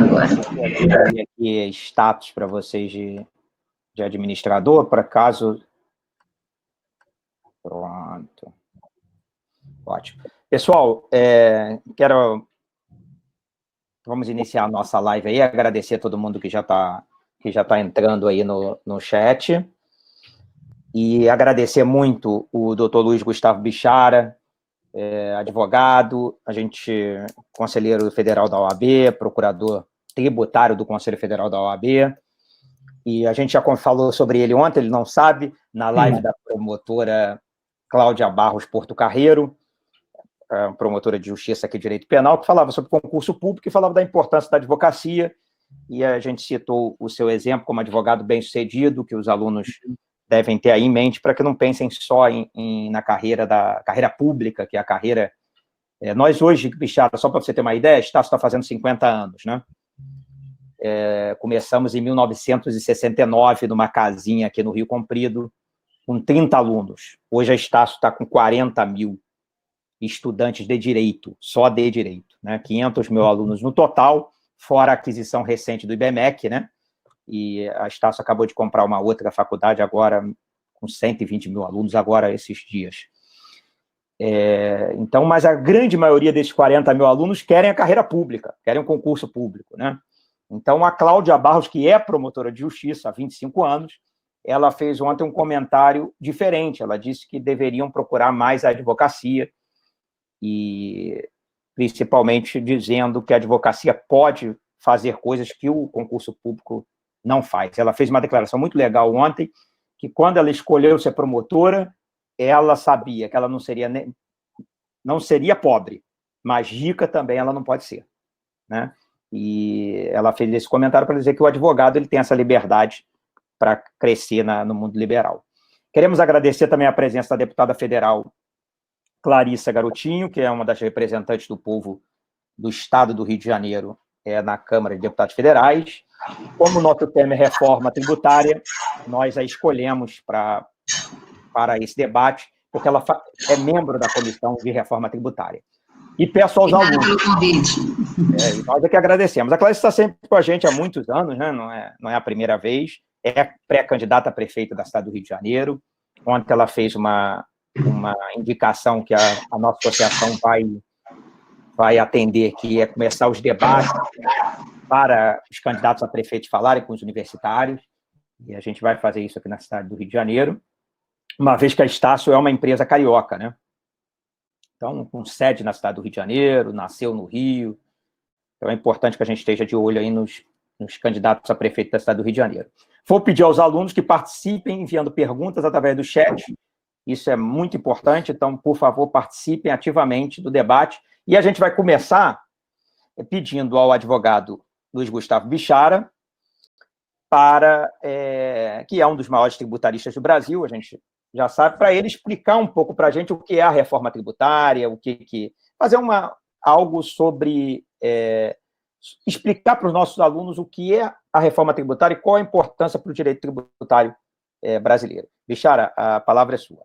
Agora. Aqui status para vocês de administrador, para caso... Pronto. Ótimo. Pessoal, vamos iniciar a nossa live aí, agradecer a todo mundo que já está entrando aí no chat, e agradecer muito o doutor Luiz Gustavo Bichara, advogado, conselheiro federal da OAB, procurador tributário do Conselho Federal da OAB, e a gente já falou sobre ele ontem, ele não sabe, na live da promotora Cláudia Barros Porto Carreiro, promotora de justiça aqui de direito penal, que falava sobre concurso público e falava da importância da advocacia, e a gente citou o seu exemplo como advogado bem-sucedido, que os alunos devem ter aí em mente, para que não pensem só na carreira pública, que é a carreira... nós hoje, Bichara, só para você ter uma ideia, Estácio está fazendo 50 anos, né? Começamos em 1969, numa casinha aqui no Rio Comprido, com 30 alunos. Hoje a Estácio está com 40 mil estudantes de direito, só de direito, né? 500 mil alunos no total, fora a aquisição recente do IBMEC, né? E a Estácio acabou de comprar uma outra faculdade agora, com 120 mil alunos, agora esses dias. Então, mas a grande maioria desses 40 mil alunos querem a carreira pública, querem um concurso público, né? Então, a Cláudia Barros, que é promotora de justiça há 25 anos, ela fez ontem um comentário diferente, ela disse que deveriam procurar mais a advocacia, e principalmente dizendo que a advocacia pode fazer coisas que o concurso público não faz. Ela fez uma declaração muito legal ontem, que quando ela escolheu ser promotora, ela sabia que ela não seria pobre, mas rica também ela não pode ser, né? E ela fez esse comentário para dizer que o advogado ele tem essa liberdade para crescer no mundo liberal. Queremos agradecer também a presença da deputada federal Clarissa Garotinho, que é uma das representantes do povo do Estado do Rio de Janeiro na Câmara de Deputados Federais. Como o nosso tema é reforma tributária, nós a escolhemos para esse debate, porque ela é membro da Comissão de Reforma Tributária. E peço aos alunos... pelo convite. Nós é que agradecemos. A Clarissa está sempre com a gente há muitos anos, né? Não é a primeira vez, é pré-candidata a prefeita da cidade do Rio de Janeiro. Ontem ela fez uma indicação que a nossa associação vai atender, que é começar os debates para os candidatos a prefeito falarem com os universitários, e a gente vai fazer isso aqui na cidade do Rio de Janeiro, uma vez que a Estácio é uma empresa carioca, né? Então, com sede na cidade do Rio de Janeiro, nasceu no Rio, então é importante que a gente esteja de olho aí nos candidatos a prefeito da cidade do Rio de Janeiro. Vou pedir aos alunos que participem enviando perguntas através do chat, isso é muito importante, então, por favor, participem ativamente do debate. E a gente vai começar pedindo ao advogado Luiz Gustavo Bichara, que é um dos maiores tributaristas do Brasil, a gente já sabe, para ele explicar um pouco para a gente o que é a reforma tributária, fazer algo sobre... explicar para os nossos alunos o que é a reforma tributária e qual a importância para o direito tributário brasileiro. Bichara, a palavra é sua.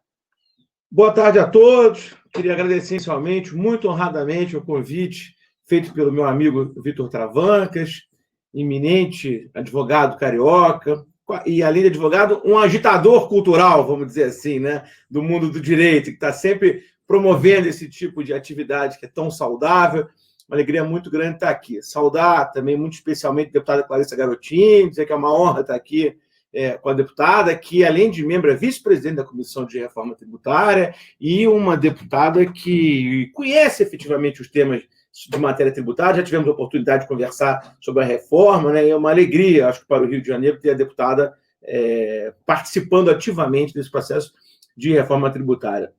Boa tarde a todos. Queria agradecer inicialmente, muito honradamente, o convite feito pelo meu amigo Vitor Travancas, eminente advogado carioca, e, além de advogado, um agitador cultural, vamos dizer assim, né, do mundo do direito, que está sempre promovendo esse tipo de atividade que é tão saudável. Uma alegria muito grande estar aqui. Saudar também, muito especialmente, a deputada Clarissa Garotinho, dizer que é uma honra estar aqui com a deputada, que, além de membro, é vice-presidente da Comissão de Reforma Tributária e uma deputada que conhece efetivamente os temas de matéria tributária. Já tivemos a oportunidade de conversar sobre a reforma, né? E é uma alegria, acho que para o Rio de Janeiro, ter a deputada participando ativamente desse processo de reforma tributária.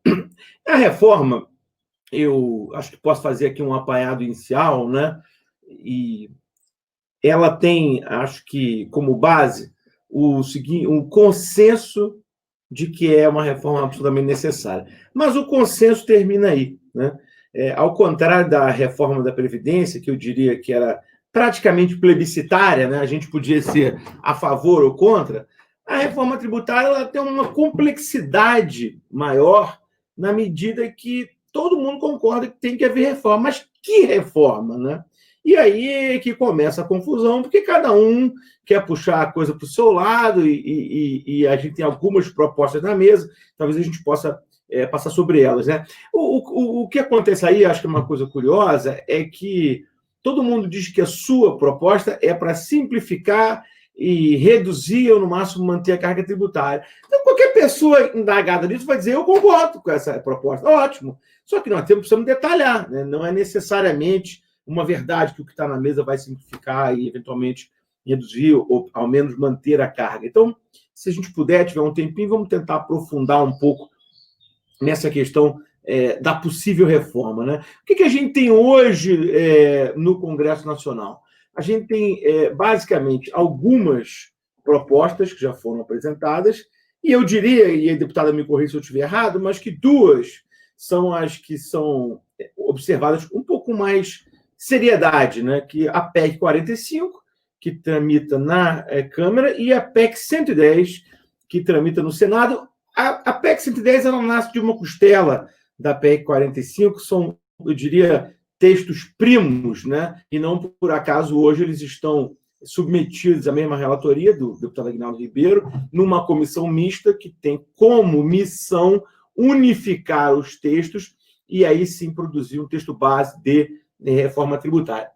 A reforma, eu acho que posso fazer aqui um apanhado inicial, né? E ela tem, acho que, como base, um consenso de que é uma reforma absolutamente necessária. Mas o consenso termina aí, né? Ao contrário da reforma da Previdência, que eu diria que era praticamente plebiscitária, né? A gente podia ser a favor ou contra, a reforma tributária ela tem uma complexidade maior na medida que todo mundo concorda que tem que haver reforma. Mas que reforma, né? E aí é que começa a confusão, porque cada um quer puxar a coisa para o seu lado e a gente tem algumas propostas na mesa, talvez a gente possa passar sobre elas, né? O que acontece aí, acho que é uma coisa curiosa, é que todo mundo diz que a sua proposta é para simplificar e reduzir ou, no máximo, manter a carga tributária. Então, qualquer pessoa indagada nisso vai dizer, eu concordo com essa proposta, ótimo. Só que nós precisamos detalhar, né? Não é necessariamente uma verdade que o que está na mesa vai simplificar e, eventualmente, reduzir ou, ao menos, manter a carga. Então, se a gente puder, tiver um tempinho, vamos tentar aprofundar um pouco nessa questão da possível reforma, né? O que a gente tem hoje no Congresso Nacional? A gente tem, basicamente, algumas propostas que já foram apresentadas, e eu diria, e a deputada me corrija se eu estiver errado, mas que duas são as que são observadas com um pouco mais seriedade, né? Que a PEC 45, que tramita na Câmara, e a PEC 110, que tramita no Senado. A PEC 110 ela nasce de uma costela da PEC 45, são, eu diria, textos primos, né? E não por acaso hoje eles estão submetidos à mesma relatoria do deputado Aguinaldo Ribeiro, numa comissão mista que tem como missão unificar os textos e aí sim produzir um texto base de reforma tributária.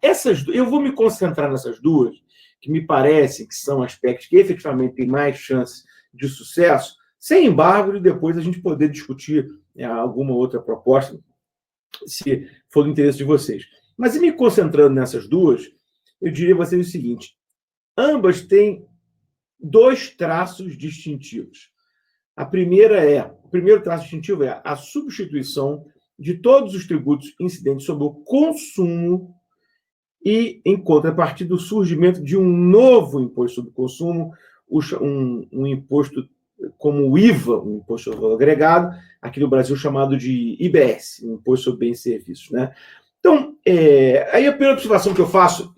Eu vou me concentrar nessas duas, que me parecem que são aspectos que efetivamente têm mais chances de sucesso, sem embargo, e depois a gente poder discutir alguma outra proposta, se for do interesse de vocês. Mas, me concentrando nessas duas, eu diria a vocês o seguinte: ambas têm dois traços distintivos. O primeiro traço distintivo é a substituição de todos os tributos incidentes sobre o consumo e, em contrapartida, o surgimento de um novo imposto sobre o consumo, um imposto como o IVA, um imposto sobre valor agregado, aqui no Brasil chamado de IBS, um imposto sobre bens e serviços, né? Então, aí a primeira observação que eu faço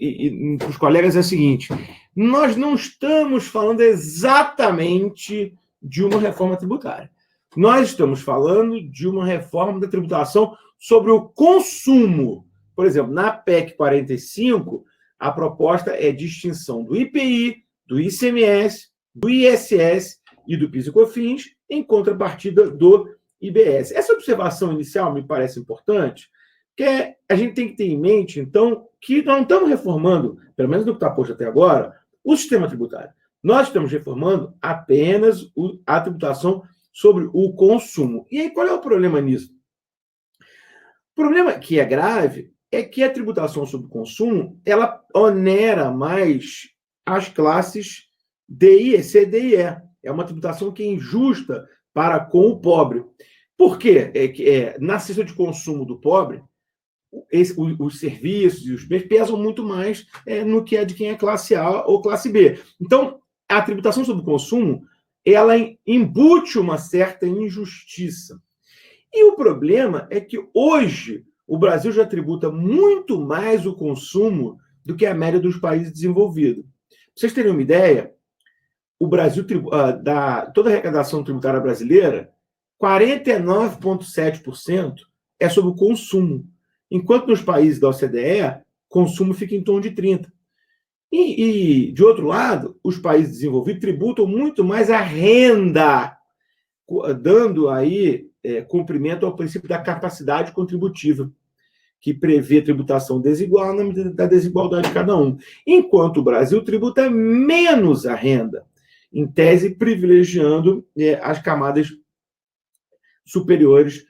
para os colegas é a seguinte: nós não estamos falando exatamente de uma reforma tributária. Nós estamos falando de uma reforma da tributação sobre o consumo. Por exemplo, na PEC 45, a proposta é distinção do IPI, do ICMS, do ISS e do PIS e COFINS, em contrapartida do IBS. Essa observação inicial me parece importante, porque a gente tem que ter em mente, então, que nós não estamos reformando, pelo menos no que está posto até agora, o sistema tributário. Nós estamos reformando apenas a tributação sobre o consumo. E aí, qual é o problema nisso? O problema que é grave é que a tributação sobre o consumo, ela onera mais as classes D, C, D e E. É uma tributação que é injusta para com o pobre. Por quê? Na cesta de consumo do pobre, os serviços e os bens pesam muito mais no que é de quem é classe A ou classe B. Então, a tributação sobre o consumo, ela embute uma certa injustiça. E o problema é que hoje o Brasil já tributa muito mais o consumo do que a média dos países desenvolvidos. Para vocês terem uma ideia, o Brasil, toda a arrecadação tributária brasileira, 49,7% é sobre o consumo, enquanto nos países da OCDE, consumo fica em torno de 30%. E, de outro lado, os países desenvolvidos tributam muito mais a renda, dando aí cumprimento ao princípio da capacidade contributiva, que prevê tributação desigual na medida da desigualdade de cada um. Enquanto o Brasil tributa menos a renda, em tese privilegiando as camadas superiores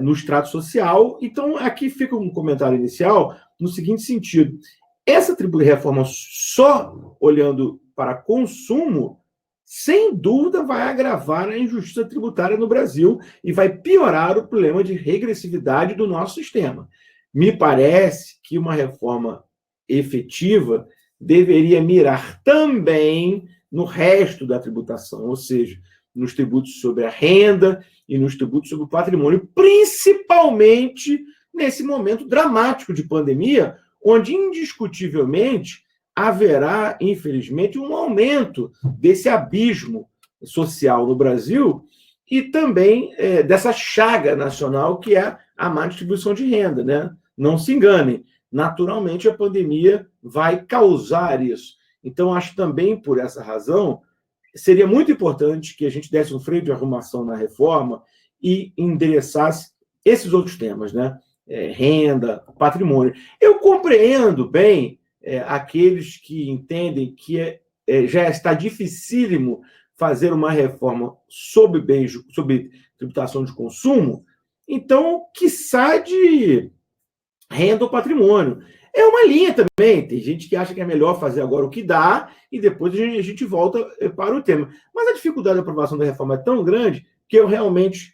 no extrato social. Então, aqui fica um comentário inicial no seguinte sentido: essa reforma só olhando para consumo, sem dúvida vai agravar a injustiça tributária no Brasil e vai piorar o problema de regressividade do nosso sistema. Me parece que uma reforma efetiva deveria mirar também no resto da tributação, ou seja, nos tributos sobre a renda e nos tributos sobre o patrimônio, principalmente nesse momento dramático de pandemia, onde indiscutivelmente haverá, infelizmente, um aumento desse abismo social no Brasil e também dessa chaga nacional que é a má distribuição de renda, né? Não se enganem. Naturalmente, a pandemia vai causar isso. Então, acho também, por essa razão, seria muito importante que a gente desse um freio de arrumação na reforma e endereçasse esses outros temas, né? Renda, patrimônio. Eu compreendo bem aqueles que entendem que já está dificílimo fazer uma reforma sobre tributação de consumo, então, quiçá de renda ou patrimônio. É uma linha também, tem gente que acha que é melhor fazer agora o que dá e depois a gente volta para o tema. Mas a dificuldade da aprovação da reforma é tão grande que eu realmente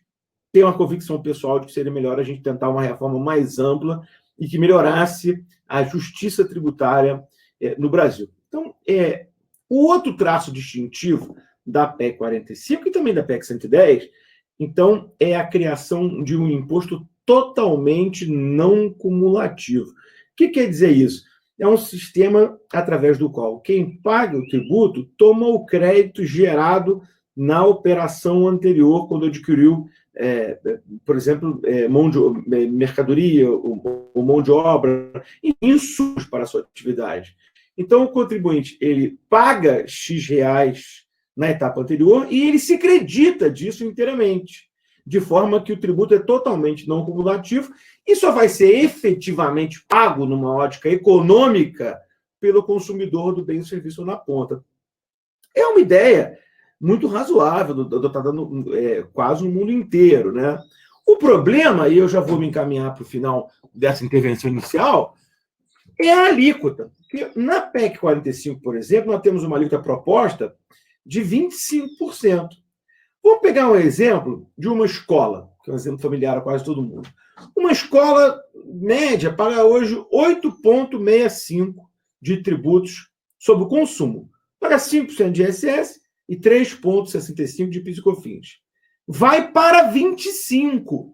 tenho uma convicção pessoal de que seria melhor a gente tentar uma reforma mais ampla e que melhorasse a justiça tributária no Brasil. Então, o outro traço distintivo da PEC 45 e também da PEC 110, então, é a criação de um imposto totalmente não cumulativo. O que quer dizer isso? É um sistema através do qual quem paga o tributo toma o crédito gerado na operação anterior, quando adquiriu, por exemplo, mercadoria ou mão de obra, e insumos para a sua atividade. Então, o contribuinte ele paga X reais na etapa anterior e ele se acredita disso inteiramente, de forma que o tributo é totalmente não cumulativo e só vai ser efetivamente pago numa ótica econômica pelo consumidor do bem e serviço na ponta. É uma ideia muito razoável, adotada quase no mundo inteiro, né? O problema, e eu já vou me encaminhar para o final dessa intervenção inicial, é a alíquota. Porque na PEC 45, por exemplo, nós temos uma alíquota proposta de 25%. Vamos pegar um exemplo de uma escola, que é um exemplo familiar a quase todo mundo. Uma escola média paga hoje 8,65% de tributos sobre o consumo. Paga 5% de ISS e 3,65% de PIS e COFINS. Vai para 25%.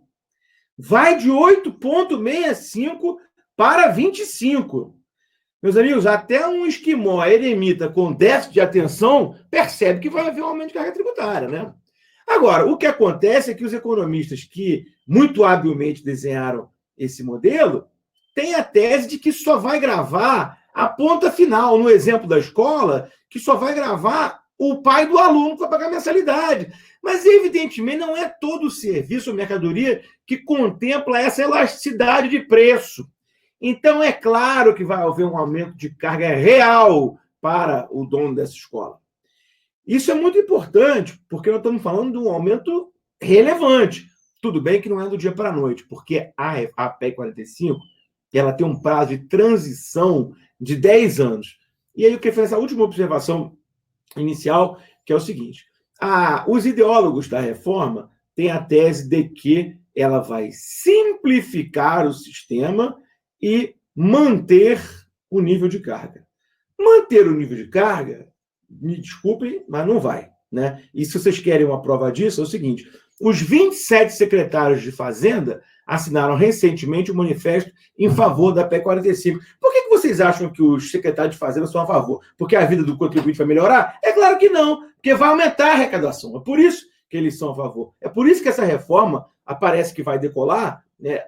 Vai de 8,65% para 25%. Meus amigos, até um esquimó eremita com déficit de atenção percebe que vai haver um aumento de carga tributária, né? Agora, o que acontece é que os economistas que muito habilmente desenharam esse modelo têm a tese de que só vai gravar a ponta final, no exemplo da escola, que só vai gravar o pai do aluno que vai pagar mensalidade. Mas, evidentemente, não é todo o serviço ou mercadoria que contempla essa elasticidade de preço. Então, é claro que vai haver um aumento de carga real para o dono dessa escola. Isso é muito importante, porque nós estamos falando de um aumento relevante. Tudo bem que não é do dia para a noite, porque a PEC 45 ela tem um prazo de transição de 10 anos. E aí eu queria fazer essa última observação inicial, que é o seguinte. Os ideólogos da reforma têm a tese de que ela vai simplificar o sistema e manter o nível de carga. Manter o nível de carga, me desculpem, mas não vai, né? E se vocês querem uma prova disso, é o seguinte: os 27 secretários de Fazenda assinaram recentemente um manifesto em favor da PEC 45. Por que vocês acham que os secretários de Fazenda são a favor? Porque a vida do contribuinte vai melhorar? É claro que não, porque vai aumentar a arrecadação. É por isso que eles são a favor. É por isso que essa reforma parece que vai decolar, né?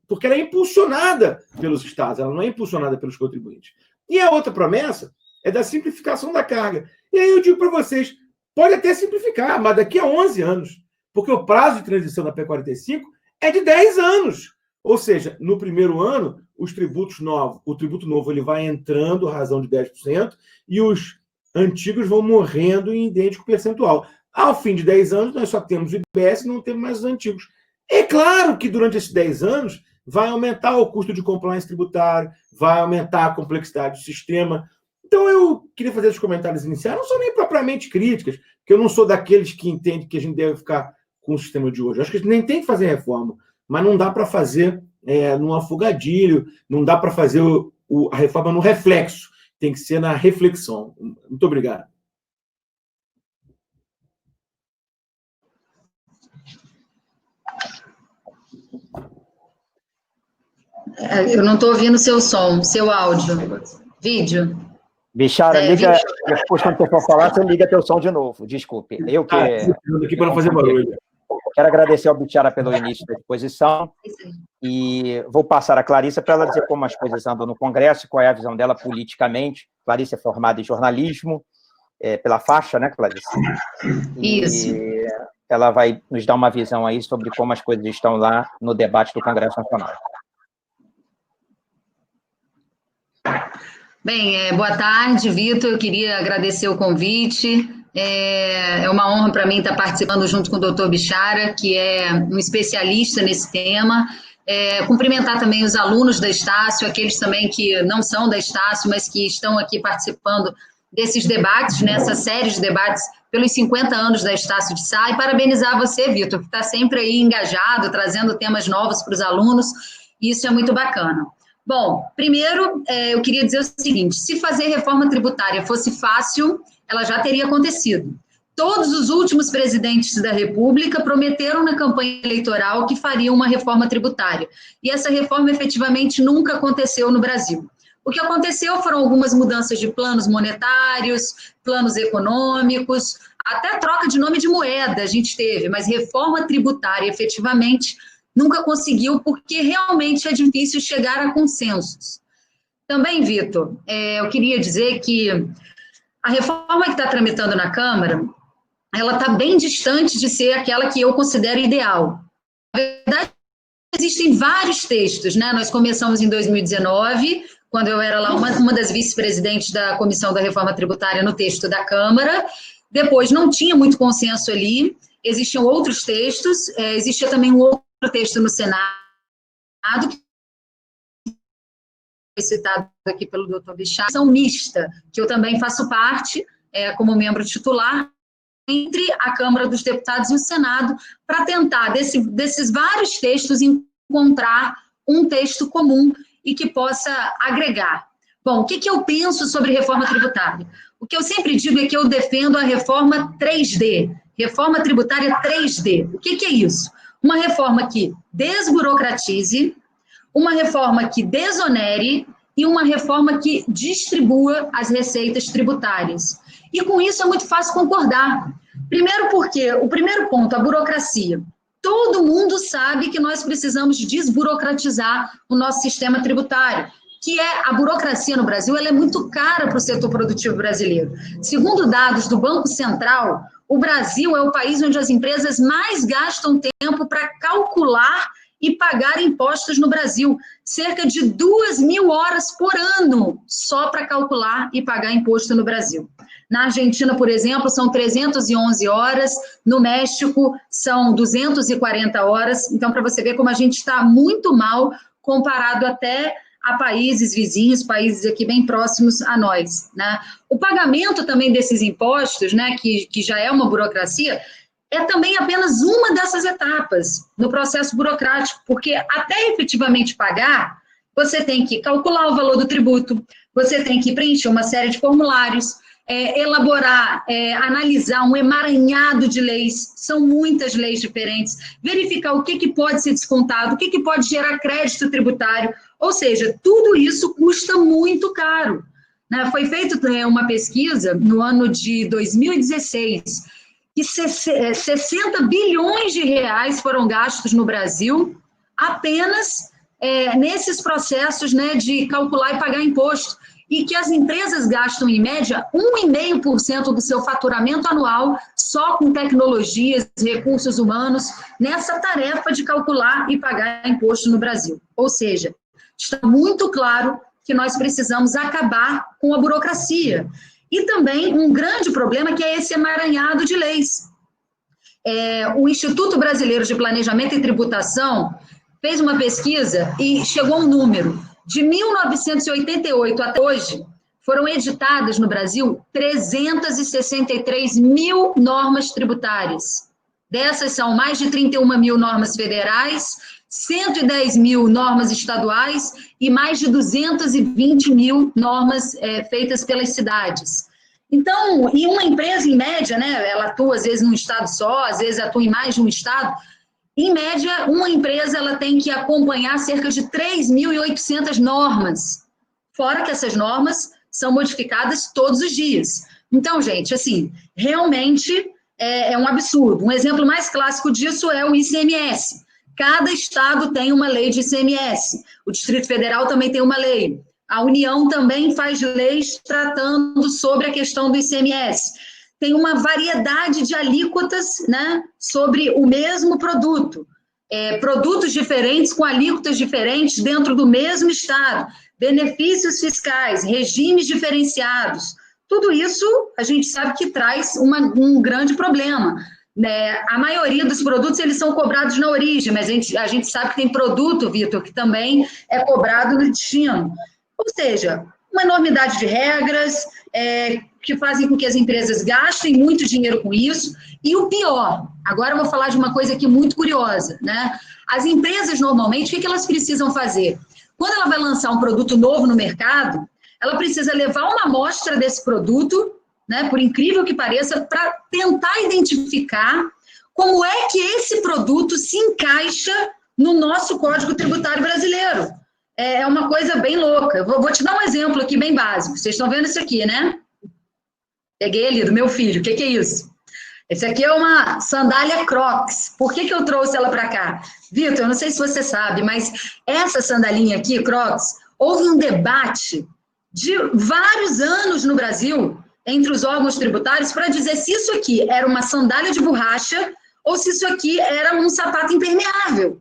Porque ela é impulsionada pelos estados, ela não é impulsionada pelos contribuintes. E a outra promessa é da simplificação da carga. E aí eu digo para vocês, pode até simplificar, mas daqui a 11 anos, porque o prazo de transição da P45 é de 10 anos. Ou seja, no primeiro ano, o tributo novo ele vai entrando à razão de 10% e os antigos vão morrendo em idêntico percentual. Ao fim de 10 anos, nós só temos o IBS e não temos mais os antigos. É claro que durante esses 10 anos vai aumentar o custo de compliance tributário, vai aumentar a complexidade do sistema. Então, eu queria fazer esses comentários iniciais, não são nem propriamente críticas, porque eu não sou daqueles que entendem que a gente deve ficar com o sistema de hoje. Eu acho que a gente nem tem que fazer reforma, mas não dá para fazer num afogadilho, não dá para fazer a reforma no reflexo, tem que ser na reflexão. Muito obrigado. Eu não estou ouvindo seu som, seu áudio. Vídeo. Bichara, liga. Depois, quando você for falar, você liga teu som de novo. Desculpe. Eu que. Aqui para não fazer barulho. Quero agradecer ao Bichara pelo início da exposição e vou passar a Clarissa para ela dizer como as coisas andam no Congresso, qual é a visão dela politicamente. Clarissa é formada em jornalismo, pela faixa, né, Clarissa? Isso. E ela vai nos dar uma visão aí sobre como as coisas estão lá no debate do Congresso Nacional. Bem, boa tarde, Vitor. Eu queria agradecer o convite. É uma honra para mim estar participando junto com o doutor Bichara, que é um especialista nesse tema. Cumprimentar também os alunos da Estácio, aqueles também que não são da Estácio, mas que estão aqui participando desses debates, nessa série de debates pelos 50 anos da Estácio de Sá, e parabenizar você, Vitor, que está sempre aí engajado, trazendo temas novos para os alunos, e isso é muito bacana. Bom, primeiro, eu queria dizer o seguinte, se fazer reforma tributária fosse fácil, ela já teria acontecido. Todos os últimos presidentes da República prometeram na campanha eleitoral que fariam uma reforma tributária, e essa reforma efetivamente nunca aconteceu no Brasil. O que aconteceu foram algumas mudanças de planos monetários, planos econômicos, até troca de nome de moeda a gente teve, mas reforma tributária efetivamente nunca conseguiu, porque realmente é difícil chegar a consensos. Também, Vitor, eu queria dizer que a reforma que está tramitando na Câmara, ela está bem distante de ser aquela que eu considero ideal. Na verdade, existem vários textos, né? Nós começamos em 2019, quando eu era lá uma das vice-presidentes da Comissão da Reforma Tributária no texto da Câmara. Depois não tinha muito consenso ali, existiam outros textos, existia também um outro texto no Senado, que foi citado aqui pelo doutor Bichara, são mista, que eu também faço parte, como membro titular, entre a Câmara dos Deputados e o Senado, para tentar, desses vários textos, encontrar um texto comum e que possa agregar. Bom, o que eu penso sobre reforma tributária? O que eu sempre digo é que eu defendo a reforma 3D, reforma tributária 3D. O que é isso? Uma reforma que desburocratize, uma reforma que desonere e uma reforma que distribua as receitas tributárias. E com isso é muito fácil concordar. Primeiro porque, o primeiro ponto, a burocracia. Todo mundo sabe que nós precisamos desburocratizar o nosso sistema tributário, que a burocracia no Brasil, ela é muito cara para o setor produtivo brasileiro. Segundo dados do Banco Central, o Brasil é o país onde as empresas mais gastam tempo para calcular e pagar impostos no Brasil. Cerca de 2.000 horas por ano só para calcular e pagar imposto no Brasil. Na Argentina, por exemplo, são 311 horas, no México são 240 horas. Então, para você ver como a gente está muito mal comparado até a países vizinhos, países aqui bem próximos a nós, né? O pagamento também desses impostos, né, que já é uma burocracia, é também apenas uma dessas etapas no processo burocrático, porque até efetivamente pagar, você tem que calcular o valor do tributo, você tem que preencher uma série de formulários, elaborar, analisar um emaranhado de leis, são muitas leis diferentes, verificar o que pode ser descontado, o que pode gerar crédito tributário, ou seja, tudo isso custa muito caro, né? Foi feita uma pesquisa no ano de 2016, que 60 bilhões de reais foram gastos no Brasil apenas nesses processos, né, de calcular e pagar imposto, e que as empresas gastam, em média, 1,5% do seu faturamento anual só com tecnologias, recursos humanos, nessa tarefa de calcular e pagar imposto no Brasil. Ou seja, está muito claro que nós precisamos acabar com a burocracia. E também um grande problema que é esse emaranhado de leis. O Instituto Brasileiro de Planejamento e Tributação fez uma pesquisa e chegou a um número. De 1988 até hoje, foram editadas no Brasil 363 mil normas tributárias. Dessas são mais de 31 mil normas federais, 110 mil normas estaduais e mais de 220 mil normas feitas pelas cidades. Então, e uma empresa, em média, né, ela atua às vezes num estado só, às vezes atua em mais de um estado, em média, uma empresa ela tem que acompanhar cerca de 3.800 normas, fora que essas normas são modificadas todos os dias. Então, gente, assim, realmente é um absurdo. Um exemplo mais clássico disso é o ICMS. Cada estado tem uma lei de ICMS. O Distrito Federal também tem uma lei. A União também faz leis tratando sobre a questão do ICMS. Tem uma variedade de alíquotas, né, sobre o mesmo produto. Produtos diferentes com alíquotas diferentes dentro do mesmo estado. Benefícios fiscais, regimes diferenciados. Tudo isso a gente sabe que traz um grande problema. A maioria dos produtos eles são cobrados na origem, mas a gente sabe que tem produto, Vitor, que também é cobrado no destino. Ou seja, uma enormidade de regras que fazem com que as empresas gastem muito dinheiro com isso. E o pior, agora eu vou falar de uma coisa aqui muito curiosa, né? As empresas, normalmente, o que elas precisam fazer? Quando ela vai lançar um produto novo no mercado, ela precisa levar uma amostra desse produto, né, por incrível que pareça, para tentar identificar como é que esse produto se encaixa no nosso Código Tributário brasileiro. É uma coisa bem louca. Eu vou te dar um exemplo aqui bem básico. Vocês estão vendo isso aqui, né? Peguei ali do meu filho. O que é isso? Esse aqui é uma sandália Crocs. Por que eu trouxe ela para cá? Vitor, eu não sei se você sabe, mas essa sandalinha aqui, Crocs, houve um debate de vários anos no Brasil entre os órgãos tributários para dizer se isso aqui era uma sandália de borracha ou se isso aqui era um sapato impermeável.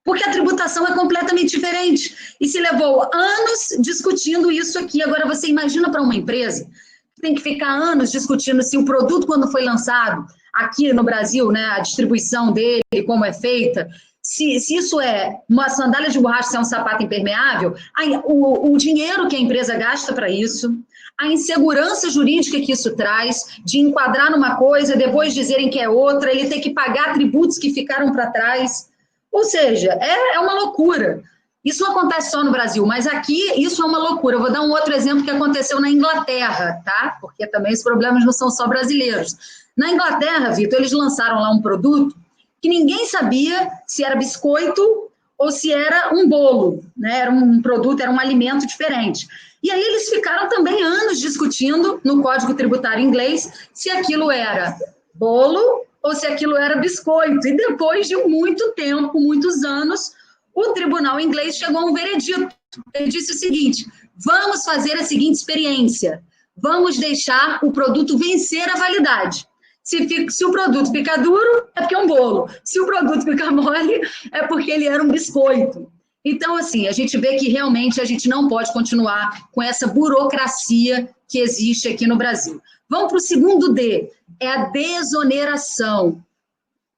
Porque a tributação é completamente diferente. E se levou anos discutindo isso aqui. Agora, você imagina para uma empresa que tem que ficar anos discutindo se o produto, quando foi lançado aqui no Brasil, né, a distribuição dele, como é feita, se isso é uma sandália de borracha, se é um sapato impermeável, aí, o dinheiro que a empresa gasta para isso, a insegurança jurídica que isso traz, de enquadrar numa coisa, depois dizerem que é outra, ele ter que pagar tributos que ficaram para trás. Ou seja, é uma loucura. Isso não acontece só no Brasil, mas aqui isso é uma loucura. Eu vou dar um outro exemplo que aconteceu na Inglaterra, tá? Porque também os problemas não são só brasileiros. Na Inglaterra, Vitor, eles lançaram lá um produto que ninguém sabia se era biscoito ou se era um bolo, né? Era um produto, era um alimento diferente. E aí eles ficaram também anos discutindo no Código Tributário inglês se aquilo era bolo ou se aquilo era biscoito. E depois de muito tempo, muitos anos, o tribunal inglês chegou a um veredito. Ele disse o seguinte: vamos fazer a seguinte experiência, vamos deixar o produto vencer a validade. Se o produto ficar duro, é porque é um bolo. Se o produto ficar mole, é porque ele era um biscoito. Então, assim, a gente vê que realmente a gente não pode continuar com essa burocracia que existe aqui no Brasil. Vamos para o segundo D, é a desoneração.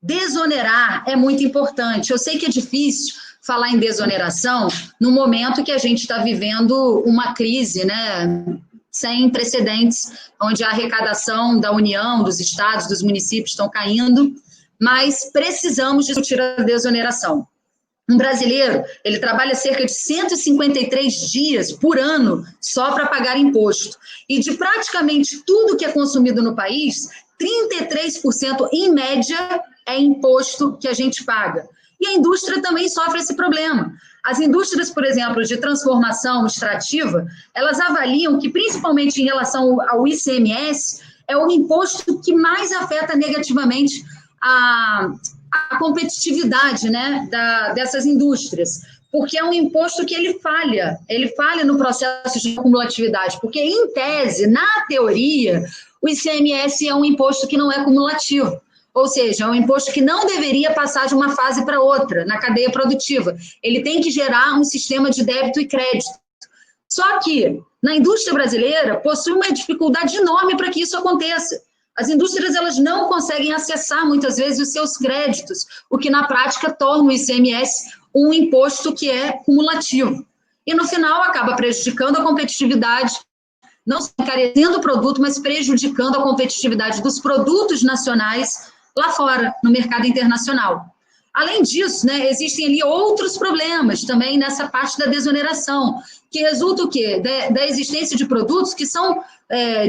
Desonerar é muito importante. Eu sei que é difícil falar em desoneração no momento que a gente está vivendo uma crise, né, sem precedentes, onde a arrecadação da União, dos estados, dos municípios estão caindo, mas precisamos discutir a desoneração. Um brasileiro, ele trabalha cerca de 153 dias por ano só para pagar imposto. E de praticamente tudo que é consumido no país, 33% em média é imposto que a gente paga. E a indústria também sofre esse problema. As indústrias, por exemplo, de transformação extrativa, elas avaliam que, principalmente em relação ao ICMS, é o imposto que mais afeta negativamente a competitividade, né, dessas indústrias, porque é um imposto que ele falha no processo de cumulatividade, porque, em tese, na teoria, o ICMS é um imposto que não é cumulativo. Ou seja, é um imposto que não deveria passar de uma fase para outra na cadeia produtiva. Ele tem que gerar um sistema de débito e crédito. Só que, na indústria brasileira, possui uma dificuldade enorme para que isso aconteça. As indústrias elas não conseguem acessar, muitas vezes, os seus créditos, o que, na prática, torna o ICMS um imposto que é cumulativo. E, no final, acaba prejudicando a competitividade, não só encarecendo o produto, mas prejudicando a competitividade dos produtos nacionais lá fora, no mercado internacional. Além disso, né, existem ali outros problemas também nessa parte da desoneração, que resulta o quê? Da existência de produtos que são,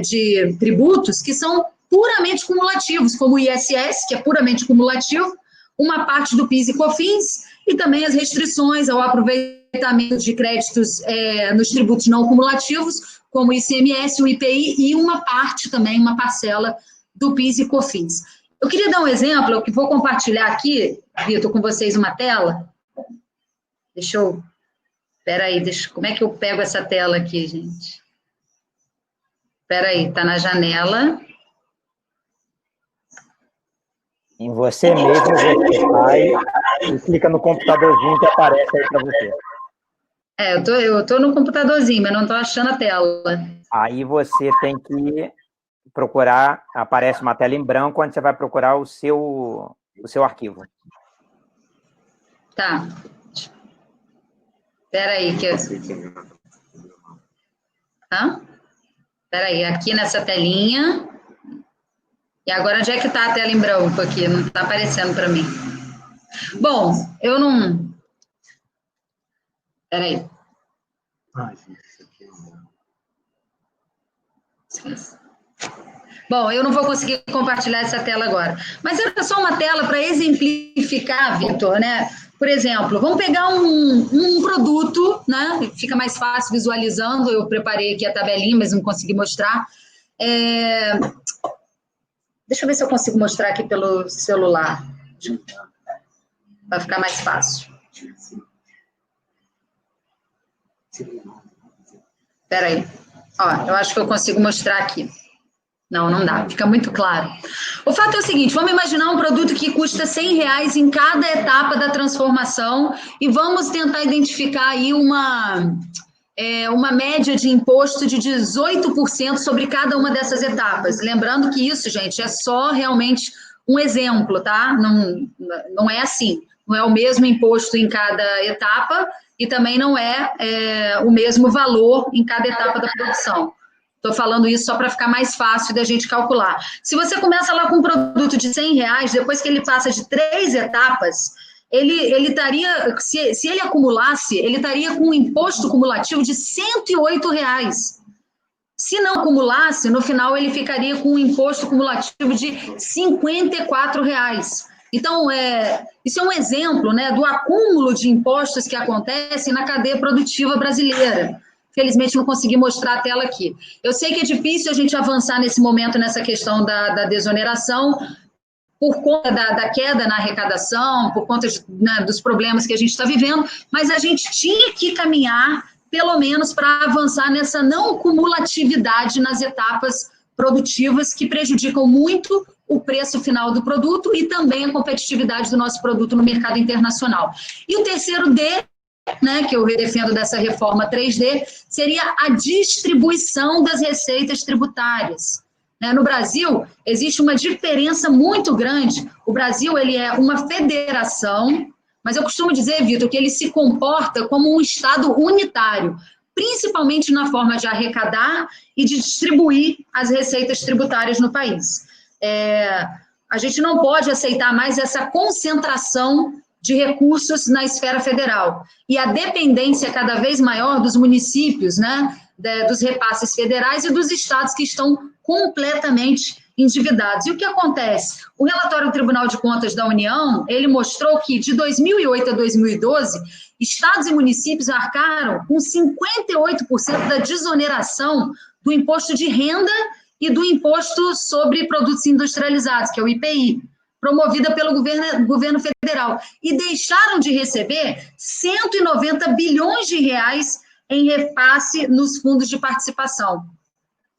de tributos, que são puramente cumulativos, como o ISS, que é puramente cumulativo, uma parte do PIS e COFINS, e também as restrições ao aproveitamento de créditos nos tributos não cumulativos, como o ICMS, o IPI, e uma parte também, uma parcela do PIS e COFINS. Eu queria dar um exemplo, eu vou compartilhar aqui, Vitor, com vocês uma tela. Deixa eu... Espera aí, como é que eu pego essa tela aqui, gente? Espera aí, está na janela. Em você mesmo, você vai e clica no computadorzinho que aparece aí para você. Eu tô no computadorzinho, mas não estou achando a tela. Aí você tem que procurar, aparece uma tela em branco, onde você vai procurar o seu arquivo. Tá. Espera aí, que eu... Espera aí, aqui nessa telinha. E agora, onde é que está a tela em branco aqui? Não está aparecendo para mim. Bom, eu não... Espera aí. Bom, eu não vou conseguir compartilhar essa tela agora. Mas era só uma tela para exemplificar, Vitor, né? Por exemplo, vamos pegar um produto, né? Fica mais fácil visualizando. Eu preparei aqui a tabelinha, mas não consegui mostrar. Deixa eu ver se eu consigo mostrar aqui pelo celular. Vai ficar mais fácil. Espera aí. Ó, eu acho que eu consigo mostrar aqui. Não, não dá, fica muito claro. O fato é o seguinte, vamos imaginar um produto que custa R$100 em cada etapa da transformação e vamos tentar identificar aí uma média de imposto de 18% sobre cada uma dessas etapas. Lembrando que isso, gente, é só realmente um exemplo, tá? Não é assim, não é o mesmo imposto em cada etapa e também não é o mesmo valor em cada etapa da produção. Estou falando isso só para ficar mais fácil da gente calcular. Se você começa lá com um produto de R$100, depois que ele passa de 3 etapas, ele estaria, se ele acumulasse, ele estaria com um imposto cumulativo de R$108. Se não acumulasse, no final ele ficaria com um imposto cumulativo de R$54. Então, isso é um exemplo, né, do acúmulo de impostos que acontecem na cadeia produtiva brasileira. Felizmente, não consegui mostrar a tela aqui. Eu sei que é difícil a gente avançar nesse momento nessa questão da desoneração, por conta da queda na arrecadação, por conta dos problemas que a gente está vivendo, mas a gente tinha que caminhar, pelo menos, para avançar nessa não cumulatividade nas etapas produtivas que prejudicam muito o preço final do produto e também a competitividade do nosso produto no mercado internacional. E o terceiro D, né, que eu defendo dessa reforma 3D, seria a distribuição das receitas tributárias. No Brasil, existe uma diferença muito grande. O Brasil ele é uma federação, mas eu costumo dizer, Vitor, que ele se comporta como um Estado unitário, principalmente na forma de arrecadar e de distribuir as receitas tributárias no país. A gente não pode aceitar mais essa concentração de recursos na esfera federal e a dependência cada vez maior dos municípios, né, dos repasses federais e dos estados que estão completamente endividados. E o que acontece? O relatório do Tribunal de Contas da União, ele mostrou que de 2008 a 2012, estados e municípios arcaram com 58% da desoneração do imposto de renda e do imposto sobre produtos industrializados, que é o IPI, promovida pelo governo federal, e deixaram de receber 190 bilhões de reais em repasse nos fundos de participação.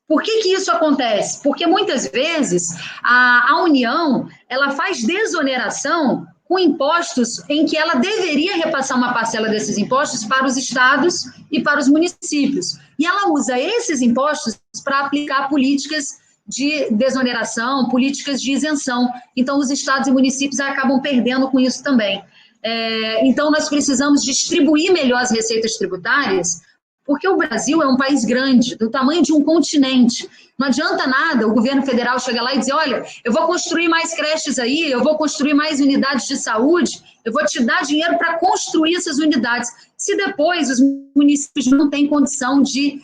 Por que isso acontece? Porque muitas vezes a União ela faz desoneração com impostos em que ela deveria repassar uma parcela desses impostos para os estados e para os municípios. E ela usa esses impostos para aplicar políticas de desoneração, políticas de isenção. Então, os estados e municípios acabam perdendo com isso também. Então, nós precisamos distribuir melhor as receitas tributárias, porque o Brasil é um país grande, do tamanho de um continente. Não adianta nada o governo federal chegar lá e dizer, olha, eu vou construir mais creches aí, eu vou construir mais unidades de saúde, eu vou te dar dinheiro para construir essas unidades. Se depois os municípios não têm condição de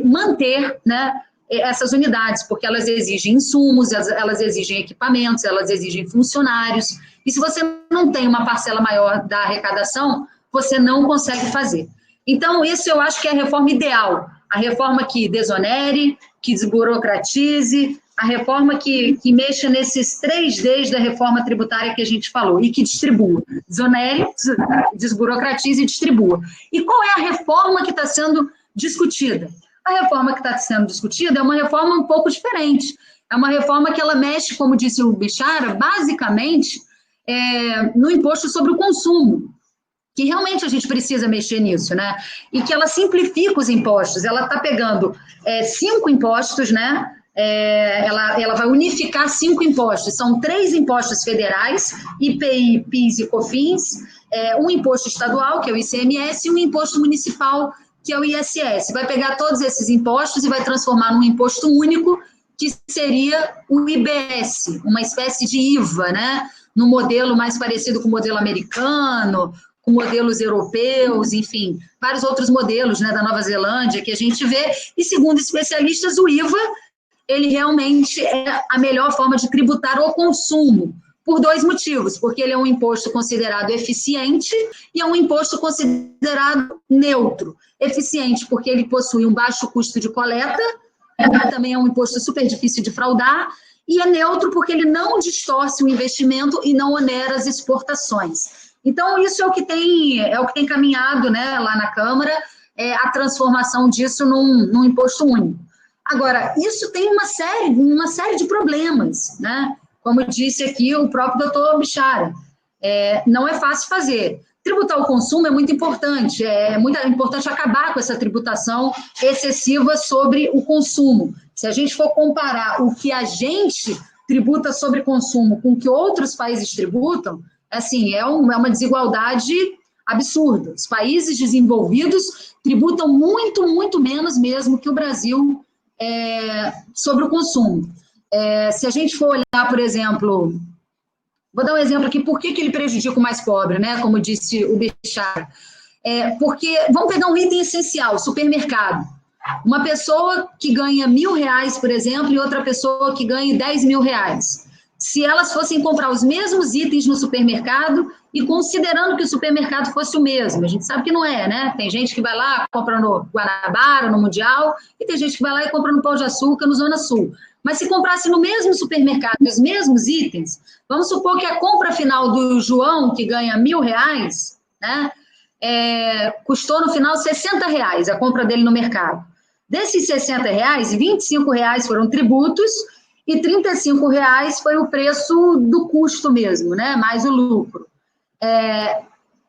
manter, né, essas unidades, porque elas exigem insumos, elas exigem equipamentos, elas exigem funcionários, e se você não tem uma parcela maior da arrecadação, você não consegue fazer. Então, isso eu acho que é a reforma ideal, a reforma que desonere, que desburocratize, a reforma que mexa nesses 3 Ds da reforma tributária que a gente falou, e que distribua. Desonere, desburocratize e distribua. E qual é a reforma que está sendo discutida? A reforma que está sendo discutida é uma reforma um pouco diferente. É uma reforma que ela mexe, como disse o Bichara, basicamente no imposto sobre o consumo, que realmente a gente precisa mexer nisso, né? E que ela simplifica os impostos. Ela está pegando 5 impostos, né? Ela vai unificar 5 impostos. São 3 impostos federais, IPI, PIS e COFINS, um imposto estadual, que é o ICMS, e um imposto municipal, que é o ISS. Vai pegar todos esses impostos e vai transformar num imposto único, que seria o IBS, uma espécie de IVA, né? No modelo mais parecido com o modelo americano, com modelos europeus, enfim, vários outros modelos, né, da Nova Zelândia que a gente vê, e segundo especialistas, o IVA, ele realmente é a melhor forma de tributar o consumo, por 2 motivos, porque ele é um imposto considerado eficiente e é um imposto considerado neutro. Eficiente porque ele possui um baixo custo de coleta, também é um imposto super difícil de fraudar, e é neutro porque ele não distorce o investimento e não onera as exportações. Então, isso é o que tem caminhado, né, lá na Câmara, a transformação disso num imposto único. Agora, isso tem uma série de problemas, né? Como disse aqui o próprio doutor Bichara, não é fácil fazer. Tributar o consumo é muito importante acabar com essa tributação excessiva sobre o consumo. Se a gente for comparar o que a gente tributa sobre consumo com o que outros países tributam, assim, é uma desigualdade absurda. Os países desenvolvidos tributam muito, muito menos mesmo que o Brasil sobre o consumo. Se a gente for olhar, por exemplo, vou dar um exemplo aqui, por que ele prejudica o mais pobre, né? Como disse o Bichara. Porque, vamos pegar um item essencial, supermercado. Uma pessoa que ganha R$1.000, por exemplo, e outra pessoa que ganha R$10.000. Se elas fossem comprar os mesmos itens no supermercado e considerando que o supermercado fosse o mesmo, a gente sabe que não é, né? Tem gente que vai lá, compra no Guanabara, no Mundial, e tem gente que vai lá e compra no Pão de Açúcar, no Zona Sul. Mas se comprasse no mesmo supermercado os mesmos itens, vamos supor que a compra final do João, que ganha R$1.000, né, custou no final R$60, a compra dele no mercado. Desses R$60, R$25 foram tributos e R$35 foi o preço do custo mesmo, né, mais o lucro.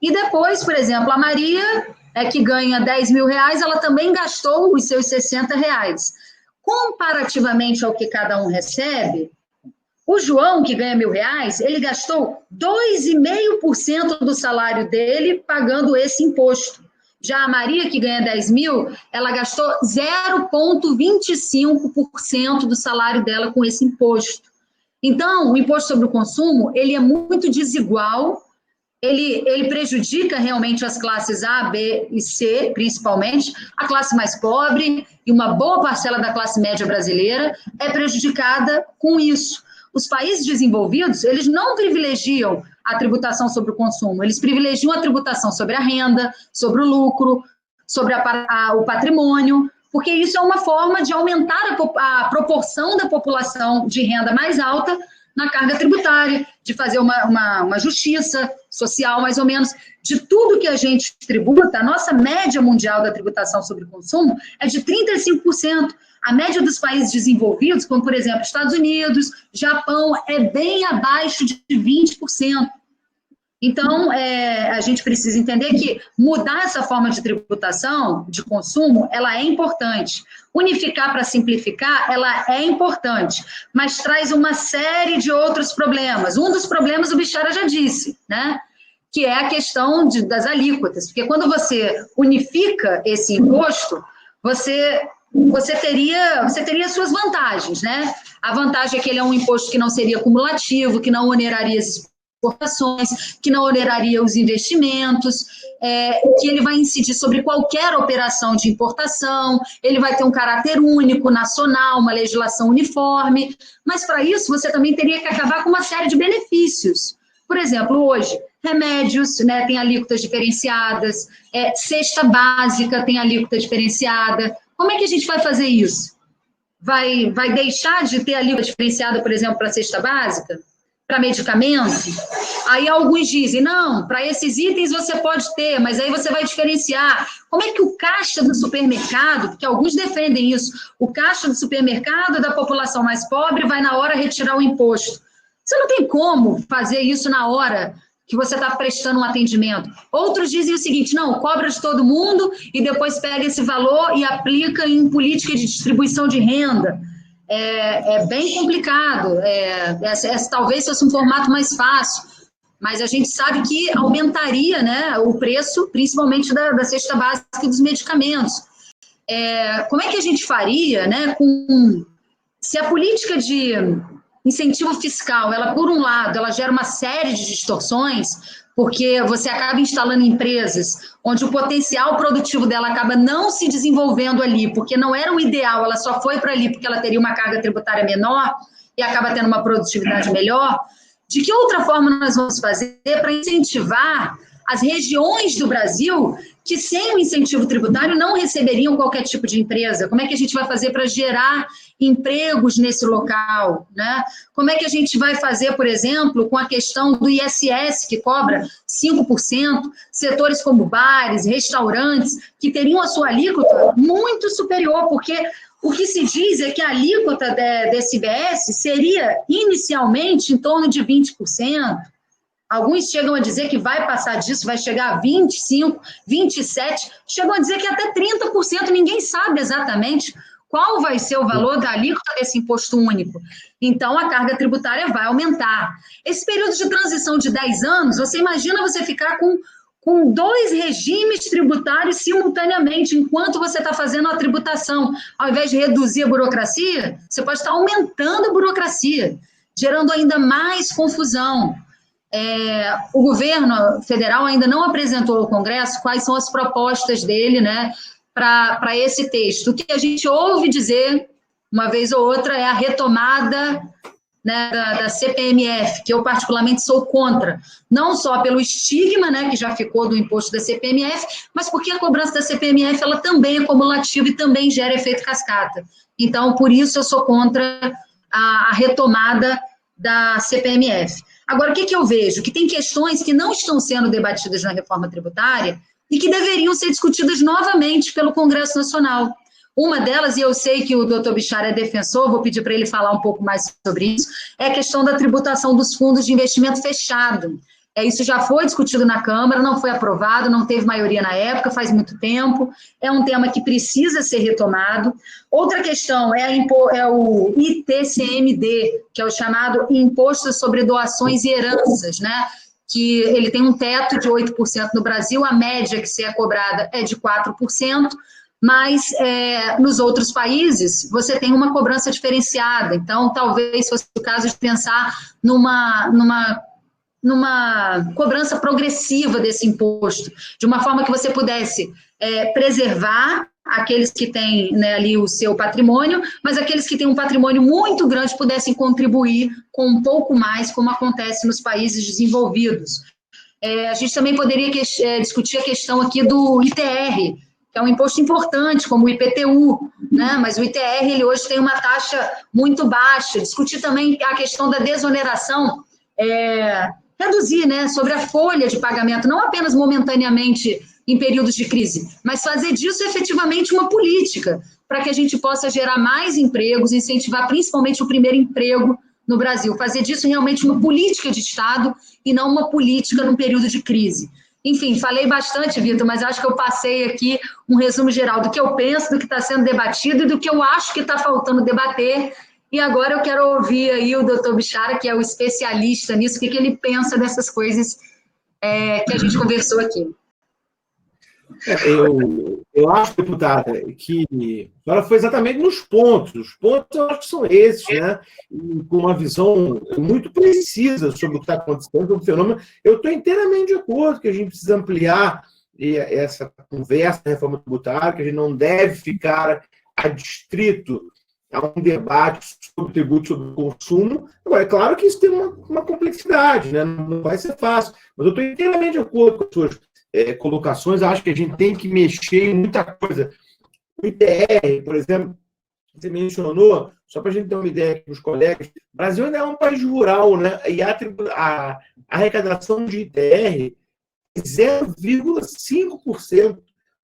E depois, por exemplo, a Maria, que ganha R$10.000, ela também gastou os seus R$60. Comparativamente ao que cada um recebe, o João, que ganha R$1.000, ele gastou 2,5% do salário dele pagando esse imposto. Já a Maria, que ganha 10.000, ela gastou 0,25% do salário dela com esse imposto. Então, o imposto sobre o consumo, ele é muito desigual, ele prejudica realmente as classes A, B e C, principalmente. A classe mais pobre e uma boa parcela da classe média brasileira é prejudicada com isso. Os países desenvolvidos, eles não privilegiam a tributação sobre o consumo, eles privilegiam a tributação sobre a renda, sobre o lucro, sobre o patrimônio, porque isso é uma forma de aumentar a proporção da população de renda mais alta na carga tributária, de fazer uma justiça social, mais ou menos, de tudo que a gente tributa. A nossa média mundial da tributação sobre o consumo é de 35%. A média dos países desenvolvidos, como, por exemplo, Estados Unidos, Japão, é bem abaixo de 20%. Então, a gente precisa entender que mudar essa forma de tributação, de consumo, ela é importante. Unificar para simplificar, ela é importante, mas traz uma série de outros problemas. Um dos problemas o Bichara já disse, né? Que é a questão das alíquotas. Porque quando você unifica esse imposto, você teria suas vantagens, né? A vantagem é que ele é um imposto que não seria cumulativo, que não oneraria as exportações, que não oneraria os investimentos, que ele vai incidir sobre qualquer operação de importação, ele vai ter um caráter único, nacional, uma legislação uniforme, mas para isso você também teria que acabar com uma série de benefícios. Por exemplo, hoje, remédios, né, tem alíquotas diferenciadas, cesta básica tem alíquota diferenciada. Como é que a gente vai fazer isso? vai deixar de ter a alíquota diferenciada, por exemplo, para a cesta básica? Para medicamento? Aí alguns dizem, não, para esses itens você pode ter, mas aí você vai diferenciar. Como é que o caixa do supermercado, porque alguns defendem isso, o caixa do supermercado da população mais pobre vai na hora retirar o imposto? Você não tem como fazer isso na hora que você está prestando um atendimento. Outros dizem o seguinte, não, cobra de todo mundo e depois pega esse valor e aplica em política de distribuição de renda. É bem complicado, talvez fosse um formato mais fácil, mas a gente sabe que aumentaria, né, o preço, principalmente da cesta básica e dos medicamentos. Como é que a gente faria, né, se a política de incentivo fiscal, ela, por um lado, ela gera uma série de distorções, porque você acaba instalando empresas onde o potencial produtivo dela acaba não se desenvolvendo ali, porque não era o ideal, ela só foi para ali porque ela teria uma carga tributária menor e acaba tendo uma produtividade melhor. De que outra forma nós vamos fazer para incentivar as regiões do Brasil que sem o incentivo tributário não receberiam qualquer tipo de empresa? Como é que a gente vai fazer para gerar empregos nesse local, né? Como é que a gente vai fazer, por exemplo, com a questão do ISS, que cobra 5%, setores como bares, restaurantes, que teriam a sua alíquota muito superior, porque o que se diz é que a alíquota desse IBS seria inicialmente em torno de 20%. Alguns chegam a dizer que vai passar disso, vai chegar a 25%, 27%, chegam a dizer que até 30%, ninguém sabe exatamente qual vai ser o valor da alíquota desse imposto único. Então, a carga tributária vai aumentar. Esse período de transição de 10 anos, você imagina você ficar com 2 regimes tributários simultaneamente, enquanto você está fazendo a tributação. Ao invés de reduzir a burocracia, você pode estar aumentando a burocracia, gerando ainda mais confusão. O governo federal ainda não apresentou ao Congresso quais são as propostas dele, né, para esse texto. O que a gente ouve dizer, uma vez ou outra, é a retomada, né, da CPMF, que eu particularmente sou contra, não só pelo estigma, né, que já ficou do imposto da CPMF, mas porque a cobrança da CPMF ela também é cumulativa e também gera efeito cascata. Então, por isso eu sou contra a retomada da CPMF. Agora, o que eu vejo? Que tem questões que não estão sendo debatidas na reforma tributária e que deveriam ser discutidas novamente pelo Congresso Nacional. Uma delas, e eu sei que o doutor Bichara é defensor, vou pedir para ele falar um pouco mais sobre isso, é a questão da tributação dos fundos de investimento fechado. Isso já foi discutido na Câmara, não foi aprovado, não teve maioria na época, faz muito tempo, é um tema que precisa ser retomado. Outra questão é o ITCMD, que é o chamado Imposto sobre Doações e Heranças, né? Que ele tem um teto de 8% no Brasil, a média que se é cobrada é de 4%, mas nos outros países você tem uma cobrança diferenciada. Então, talvez fosse o caso de pensar numa cobrança progressiva desse imposto, de uma forma que você pudesse preservar aqueles que têm, né, ali o seu patrimônio, mas aqueles que têm um patrimônio muito grande pudessem contribuir com um pouco mais, como acontece nos países desenvolvidos. A gente também poderia discutir a questão aqui do ITR, que é um imposto importante, como o IPTU, né? Mas o ITR ele hoje tem uma taxa muito baixa. Discutir também a questão da desoneração, reduzir, né, sobre a folha de pagamento, não apenas momentaneamente em períodos de crise, mas fazer disso efetivamente uma política, para que a gente possa gerar mais empregos, incentivar principalmente o primeiro emprego no Brasil, fazer disso realmente uma política de Estado e não uma política num período de crise. Enfim, falei bastante, Vitor, mas acho que eu passei aqui um resumo geral do que eu penso, do que está sendo debatido e do que eu acho que está faltando debater. E agora eu quero ouvir aí o doutor Bichara, que é o especialista nisso, o que ele pensa dessas coisas que a gente conversou aqui. Eu acho, deputada, que ela foi exatamente nos pontos. Os pontos eu acho que são esses, né? E com uma visão muito precisa sobre o que está acontecendo, sobre o fenômeno. Eu estou inteiramente de acordo que a gente precisa ampliar essa conversa da reforma tributária, que a gente não deve ficar adstrito a um debate sobre tributo sobre o consumo. Agora, é claro que isso tem uma complexidade, né? Não vai ser fácil, mas eu estou inteiramente de acordo com as suas colocações. Acho que a gente tem que mexer em muita coisa. O ITR, por exemplo, você mencionou, só para a gente ter uma ideia aqui para os colegas, o Brasil ainda é um país rural, né? E a arrecadação de ITR é 0,5%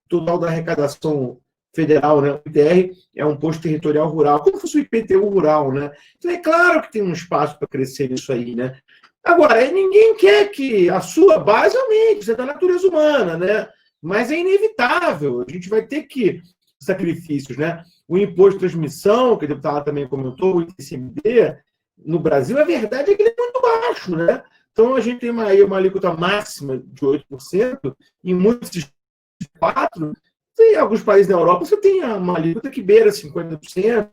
total da arrecadação federal, né? O ITR é um imposto territorial rural, como se fosse o IPTU rural, né? Então é claro que tem um espaço para crescer isso aí, né? Agora, ninguém quer que a sua base aumente, isso é da natureza humana, né? Mas é inevitável, a gente vai ter que sacrifícios, né? O imposto de transmissão, que a deputada também comentou, o ICMD, no Brasil, a verdade é que ele é muito baixo, né? Então, a gente tem uma alíquota máxima de 8%, em muitos 4%, em alguns países da Europa, você tem uma alíquota que beira 50%.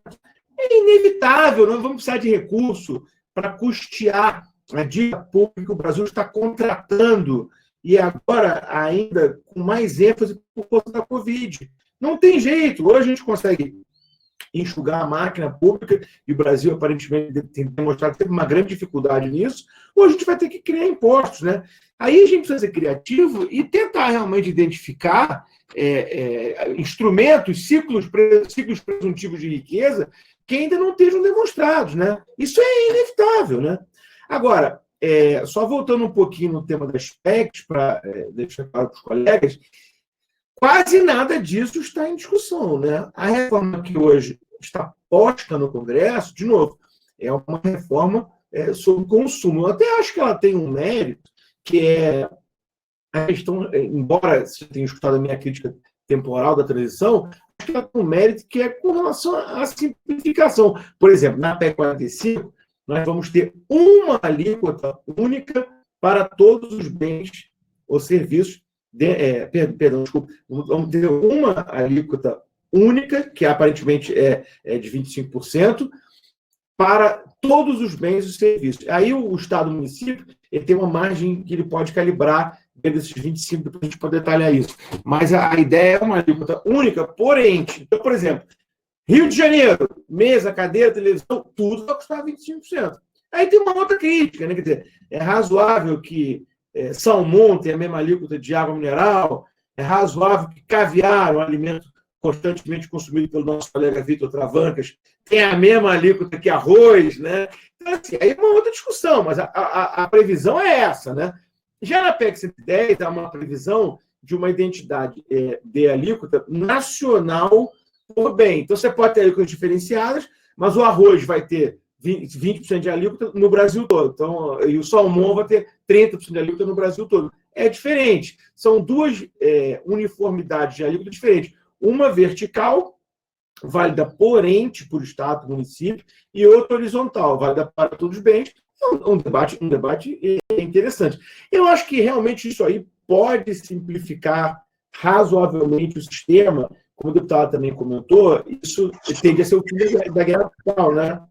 É inevitável, nós vamos precisar de recurso para custear a dívida pública que o Brasil está contratando, e agora ainda com mais ênfase por conta da Covid. Não tem jeito, hoje a gente consegue enxugar a máquina pública, e o Brasil aparentemente tem demonstrado que teve uma grande dificuldade nisso, ou a gente vai ter que criar impostos, né? Aí a gente precisa ser criativo e tentar realmente identificar instrumentos, ciclos presuntivos de riqueza que ainda não estejam demonstrados, né? Isso é inevitável, né? Agora, só voltando um pouquinho no tema das PECs, para deixar claro para os colegas, quase nada disso está em discussão, né? A reforma que hoje está posta no Congresso, de novo, é uma reforma sobre consumo. Eu até acho que ela tem um mérito, que é a questão, embora você tenha escutado a minha crítica temporal da transição, acho que ela tem um mérito que é com relação à simplificação. Por exemplo, na PEC 45, nós vamos ter uma alíquota única para todos os bens ou serviços. Desculpa, vamos ter uma alíquota única, que aparentemente é de 25%, para todos os bens e serviços. Aí o Estado e o município ele tem uma margem que ele pode calibrar desses 25%, depois a gente pode detalhar isso. Mas a ideia é uma alíquota única por ente. Então, por exemplo, Rio de Janeiro, mesa, cadeira, televisão, tudo vai custar 25%. Aí tem uma outra crítica, né? Quer dizer, é razoável que salmão tem a mesma alíquota de água mineral, é razoável que caviar, um alimento constantemente consumido pelo nosso colega Vitor Travancas, tem a mesma alíquota que arroz, né? Então, assim, aí é uma outra discussão, mas a previsão é essa, né? Já na PEC 110, há uma previsão de uma identidade de alíquota nacional por bem. Então, você pode ter alíquotas diferenciadas, mas o arroz vai ter 20% de alíquota no Brasil todo. Então, e o salmão vai ter 30% de alíquota no Brasil todo. É diferente. São duas uniformidades de alíquota diferentes. Uma vertical, válida por ente, por Estado, município, e outra horizontal, válida para todos os bens. Um debate interessante. Eu acho que realmente isso aí pode simplificar razoavelmente o sistema, como o deputado também comentou, isso tende a ser o fim da guerra total, né?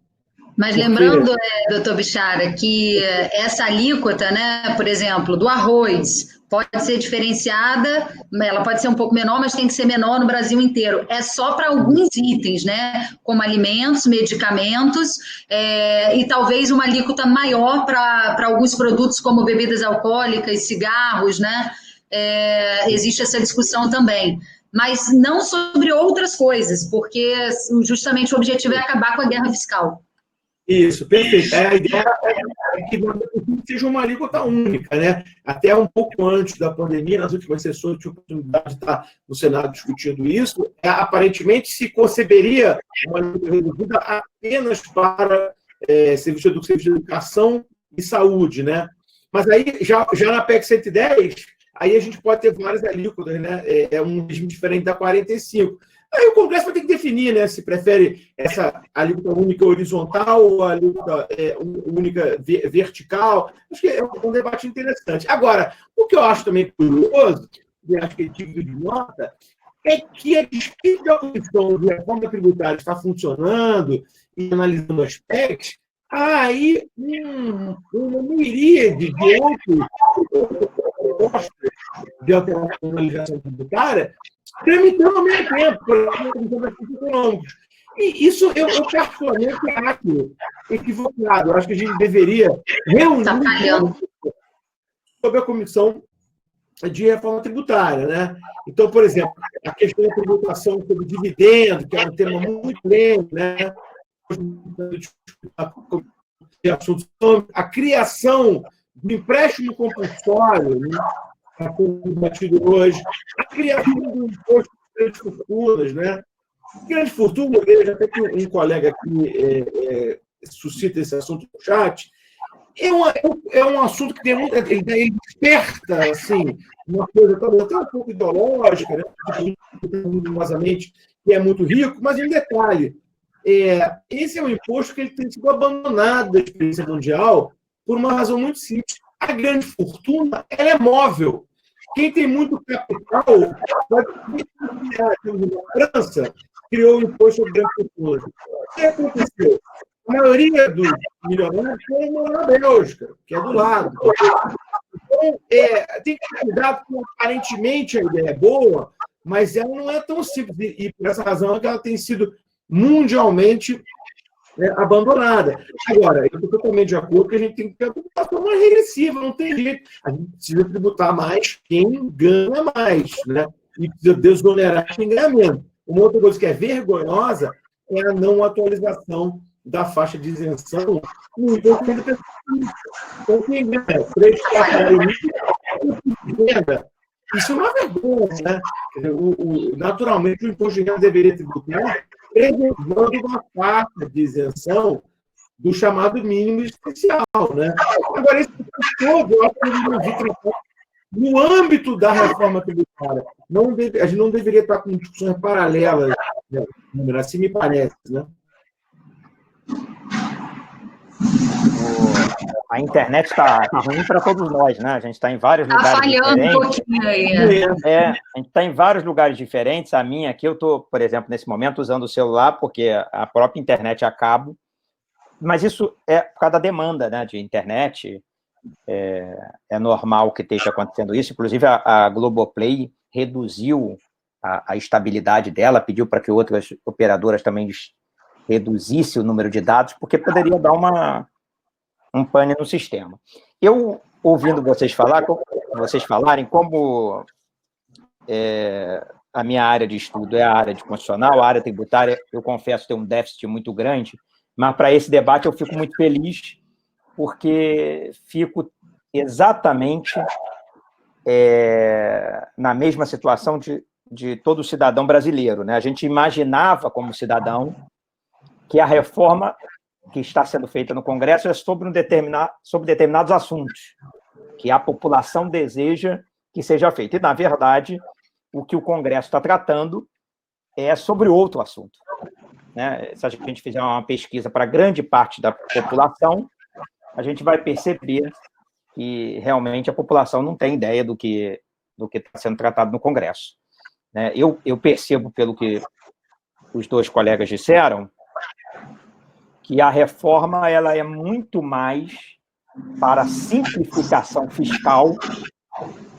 Mas lembrando, doutor Bichara, que essa alíquota, né, por exemplo, do arroz, pode ser diferenciada, ela pode ser um pouco menor, mas tem que ser menor no Brasil inteiro. É só para alguns itens, né, como alimentos, medicamentos, e talvez uma alíquota maior para alguns produtos como bebidas alcoólicas, cigarros, né? Existe essa discussão também. Mas não sobre outras coisas, porque justamente o objetivo é acabar com a guerra fiscal. Isso, perfeito. A ideia é que seja uma alíquota única, né? Até um pouco antes da pandemia, nas últimas sessões, tive a oportunidade de estar no Senado discutindo isso. Aparentemente, se conceberia uma alíquota reduzida apenas para serviço de educação e saúde, né? Mas aí, já na PEC 110, aí a gente pode ter várias alíquotas, né? É um regime diferente da 45. Aí o Congresso vai ter que definir, né, se prefere essa alíquota única horizontal ou a alíquota única vertical. Acho que é um debate interessante. Agora, o que eu acho também curioso, e acho que é digno de nota, é que a despeito da Comissão de Reforma Tributária está funcionando e analisando as PECs, há aí uma miríade de outros propostas de alteração na legislação tributária tramitando ao mesmo tempo, por exemplo, das questões econômicas. E isso eu particularmente acho equivocado. Eu acho que a gente deveria reunir sobre a Comissão de reforma tributária, né? Então, por exemplo, a questão da tributação sobre dividendo, que é um tema muito lento, né? A criação do empréstimo compulsório, né? Está combatido hoje, a criação do imposto de grandes fortunas, né? Grande fortuna, eu vejo até que um colega aqui suscita esse assunto no chat, é um assunto que tem muito, ele desperta, assim, uma coisa até um pouco ideológica, né? Que é muito rico, mas em detalhe, esse é um imposto que ele tem sido abandonado da experiência mundial por uma razão muito simples. A grande fortuna, ela é móvel. Quem tem muito capital, pode na França, criou o imposto sobre grande fortuna. O que aconteceu? A maioria dos milionários foi na Bélgica, que é do lado. Então, tem que ter cuidado, porque aparentemente a ideia é boa, mas ela não é tão simples. E por essa razão é que ela tem sido mundialmente abandonada. Agora, eu estou totalmente de acordo que a gente tem que ter uma tributação mais regressiva, não tem jeito. A gente precisa tributar mais quem ganha mais, né? E precisa desonerar quem ganha menos. Uma outra coisa que é vergonhosa é a não atualização da faixa de isenção no imposto de renda. Então, quem ganha 3, 4 renda, isso é uma vergonha, né? Naturalmente, o imposto de renda deveria tributar preservando uma faixa de isenção do chamado mínimo especial, né? Agora, esse todo, eu acho que ele não vi no âmbito da reforma tributária. A gente não deveria estar com discussões paralelas, né? Assim me parece, né? A internet está ruim para todos nós, né? A gente está em vários lugares falhando diferentes. Um pouquinho aí. A gente está em vários lugares diferentes. A minha aqui, eu estou, por exemplo, nesse momento, usando o celular, porque a própria internet é a cabo. Mas isso é por causa da demanda, né, de internet. É normal que esteja acontecendo isso. Inclusive, a Globoplay reduziu a estabilidade dela, pediu para que outras operadoras também reduzissem o número de dados, porque poderia dar um pane no sistema. Eu, ouvindo vocês falarem, como a minha área de estudo é a área de constitucional, a área tributária, eu confesso ter um déficit muito grande, mas para esse debate eu fico muito feliz, porque fico exatamente na mesma situação de todo cidadão brasileiro, né? A gente imaginava, como cidadão, que a reforma que está sendo feita no Congresso é sobre determinados assuntos que a população deseja que seja feito. E, na verdade, o que o Congresso está tratando é sobre outro assunto, né? Se a gente fizer uma pesquisa para grande parte da população, a gente vai perceber que realmente a população não tem ideia do que está sendo tratado no Congresso, né? Eu percebo, pelo que os dois colegas disseram, que a reforma ela é muito mais para simplificação fiscal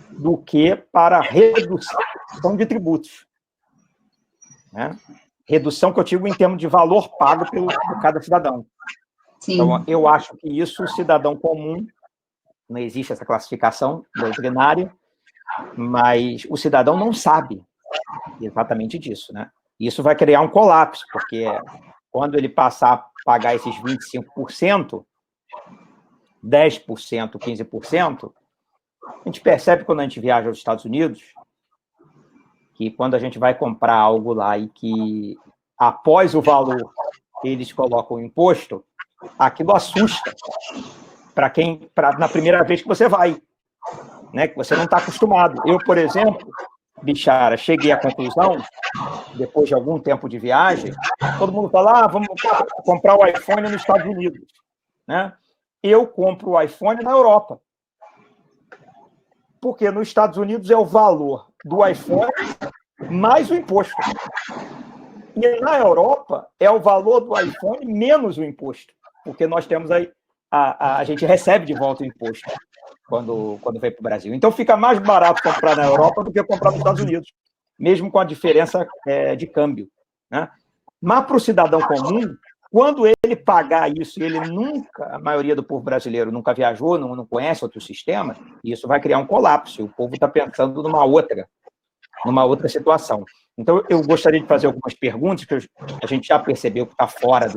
do que para redução de tributos, né? Redução que eu digo em termos de valor pago por cada cidadão. Sim. Então, eu acho que isso, o cidadão comum, não existe essa classificação doutrinária, mas o cidadão não sabe exatamente disso, né? Isso vai criar um colapso, porque quando ele passar a pagar esses 25%, 10%, 15%, a gente percebe quando a gente viaja aos Estados Unidos que quando a gente vai comprar algo lá e que após o valor eles colocam o imposto, aquilo assusta na primeira vez que você vai, né? Que você não está acostumado. Eu, por exemplo, Bichara, cheguei à conclusão, depois de algum tempo de viagem, todo mundo fala, vamos comprar o iPhone nos Estados Unidos, né? Eu compro o iPhone na Europa, porque nos Estados Unidos é o valor do iPhone mais o imposto. E na Europa é o valor do iPhone menos o imposto, porque nós temos aí, a gente recebe de volta o imposto quando vem para o Brasil. Então fica mais barato comprar na Europa do que comprar nos Estados Unidos, mesmo com a diferença de câmbio, né? Mas para o cidadão comum, quando ele pagar isso, ele nunca, a maioria do povo brasileiro nunca viajou, não conhece outro sistema, isso vai criar um colapso. O povo está pensando numa outra situação. Então, eu gostaria de fazer algumas perguntas, que a gente já percebeu que está fora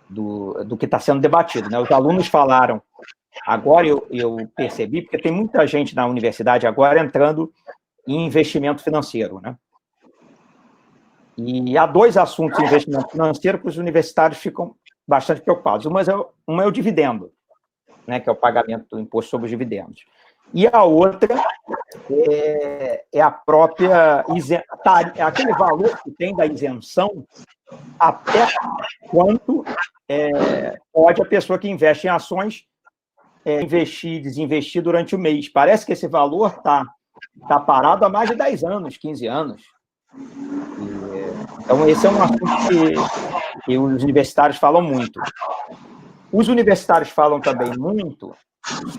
do que está sendo debatido, né? Os alunos falaram, agora eu percebi, porque tem muita gente na universidade agora entrando em investimento financeiro, né? E há dois assuntos em investimento financeiro que os universitários ficam bastante preocupados. Uma é o dividendo, né, que é o pagamento do imposto sobre os dividendos. E a outra é a própria aquele valor que tem da isenção, até quanto pode a pessoa que investe em ações investir e desinvestir durante o mês. Parece que esse valor está parado há mais de 10 anos, 15 anos. Então, esse é um assunto que os universitários falam muito. Os universitários falam também muito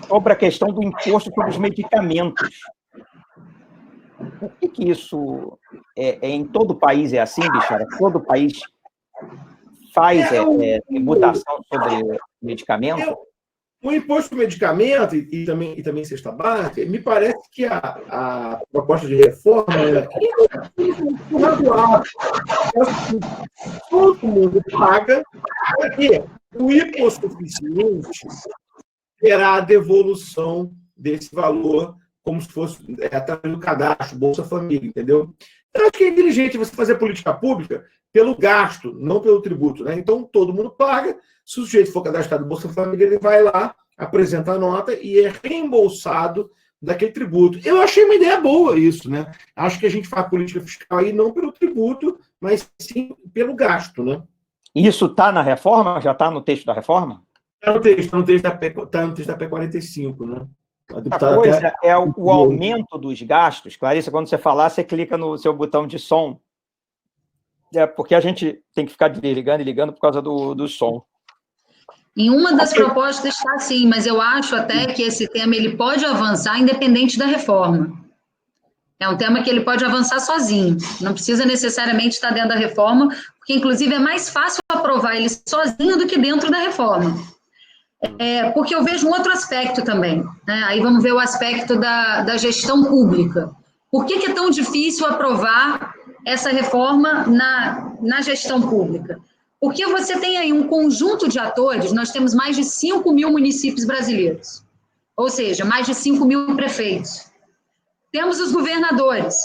sobre a questão do imposto sobre os medicamentos. Por que isso em todo o país é assim, Bichara? Todo o país faz tributação sobre medicamento? O imposto sobre medicamento e também cesta básica, me parece que a proposta de reforma é gradual. Todo mundo paga, porque o hipossuficiente terá a devolução desse valor como se fosse através do cadastro, Bolsa Família, entendeu? Eu acho que é inteligente você fazer política pública pelo gasto, não pelo tributo, né? Então, todo mundo paga. Se o sujeito for cadastrado no Bolsa Família, ele vai lá, apresenta a nota e é reembolsado daquele tributo. Eu achei uma ideia boa isso, né? Acho que a gente faz política fiscal aí não pelo tributo, mas sim pelo gasto, né? Isso está na reforma? Já está no texto da reforma? Está no texto da PEC 45, né? A coisa é o aumento dos gastos. Clarissa, quando você falar, você clica no seu botão de som. Porque a gente tem que ficar desligando e ligando por causa do som. Em uma das propostas está sim, mas eu acho até que esse tema ele pode avançar independente da reforma. É um tema que ele pode avançar sozinho, não precisa necessariamente estar dentro da reforma, porque inclusive é mais fácil aprovar ele sozinho do que dentro da reforma. Porque eu vejo um outro aspecto também, né? Aí vamos ver o aspecto da gestão pública. Por que é tão difícil aprovar essa reforma na gestão pública? Porque você tem aí um conjunto de atores, nós temos mais de 5 mil municípios brasileiros, ou seja, mais de 5 mil prefeitos. Temos os governadores.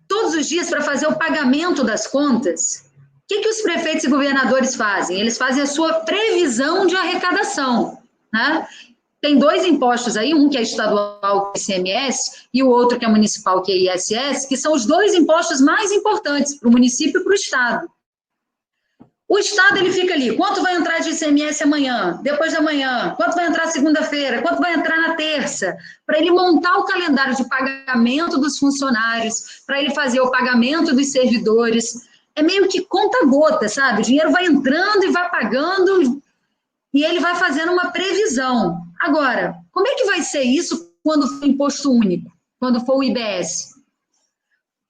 Todos os dias, para fazer o pagamento das contas, o que os prefeitos e governadores fazem? Eles fazem a sua previsão de arrecadação, né? Tem dois impostos aí, um que é estadual, que é ICMS, e o outro que é municipal, que é ISS, que são os dois impostos mais importantes para o município e para o Estado. O Estado, ele fica ali, quanto vai entrar de ICMS amanhã, depois da manhã, quanto vai entrar segunda-feira, quanto vai entrar na terça, para ele montar o calendário de pagamento dos funcionários, para ele fazer o pagamento dos servidores. É meio que conta-gota, sabe? O dinheiro vai entrando e vai pagando, e ele vai fazendo uma previsão. Agora, como é que vai ser isso quando for imposto único, quando for o IBS?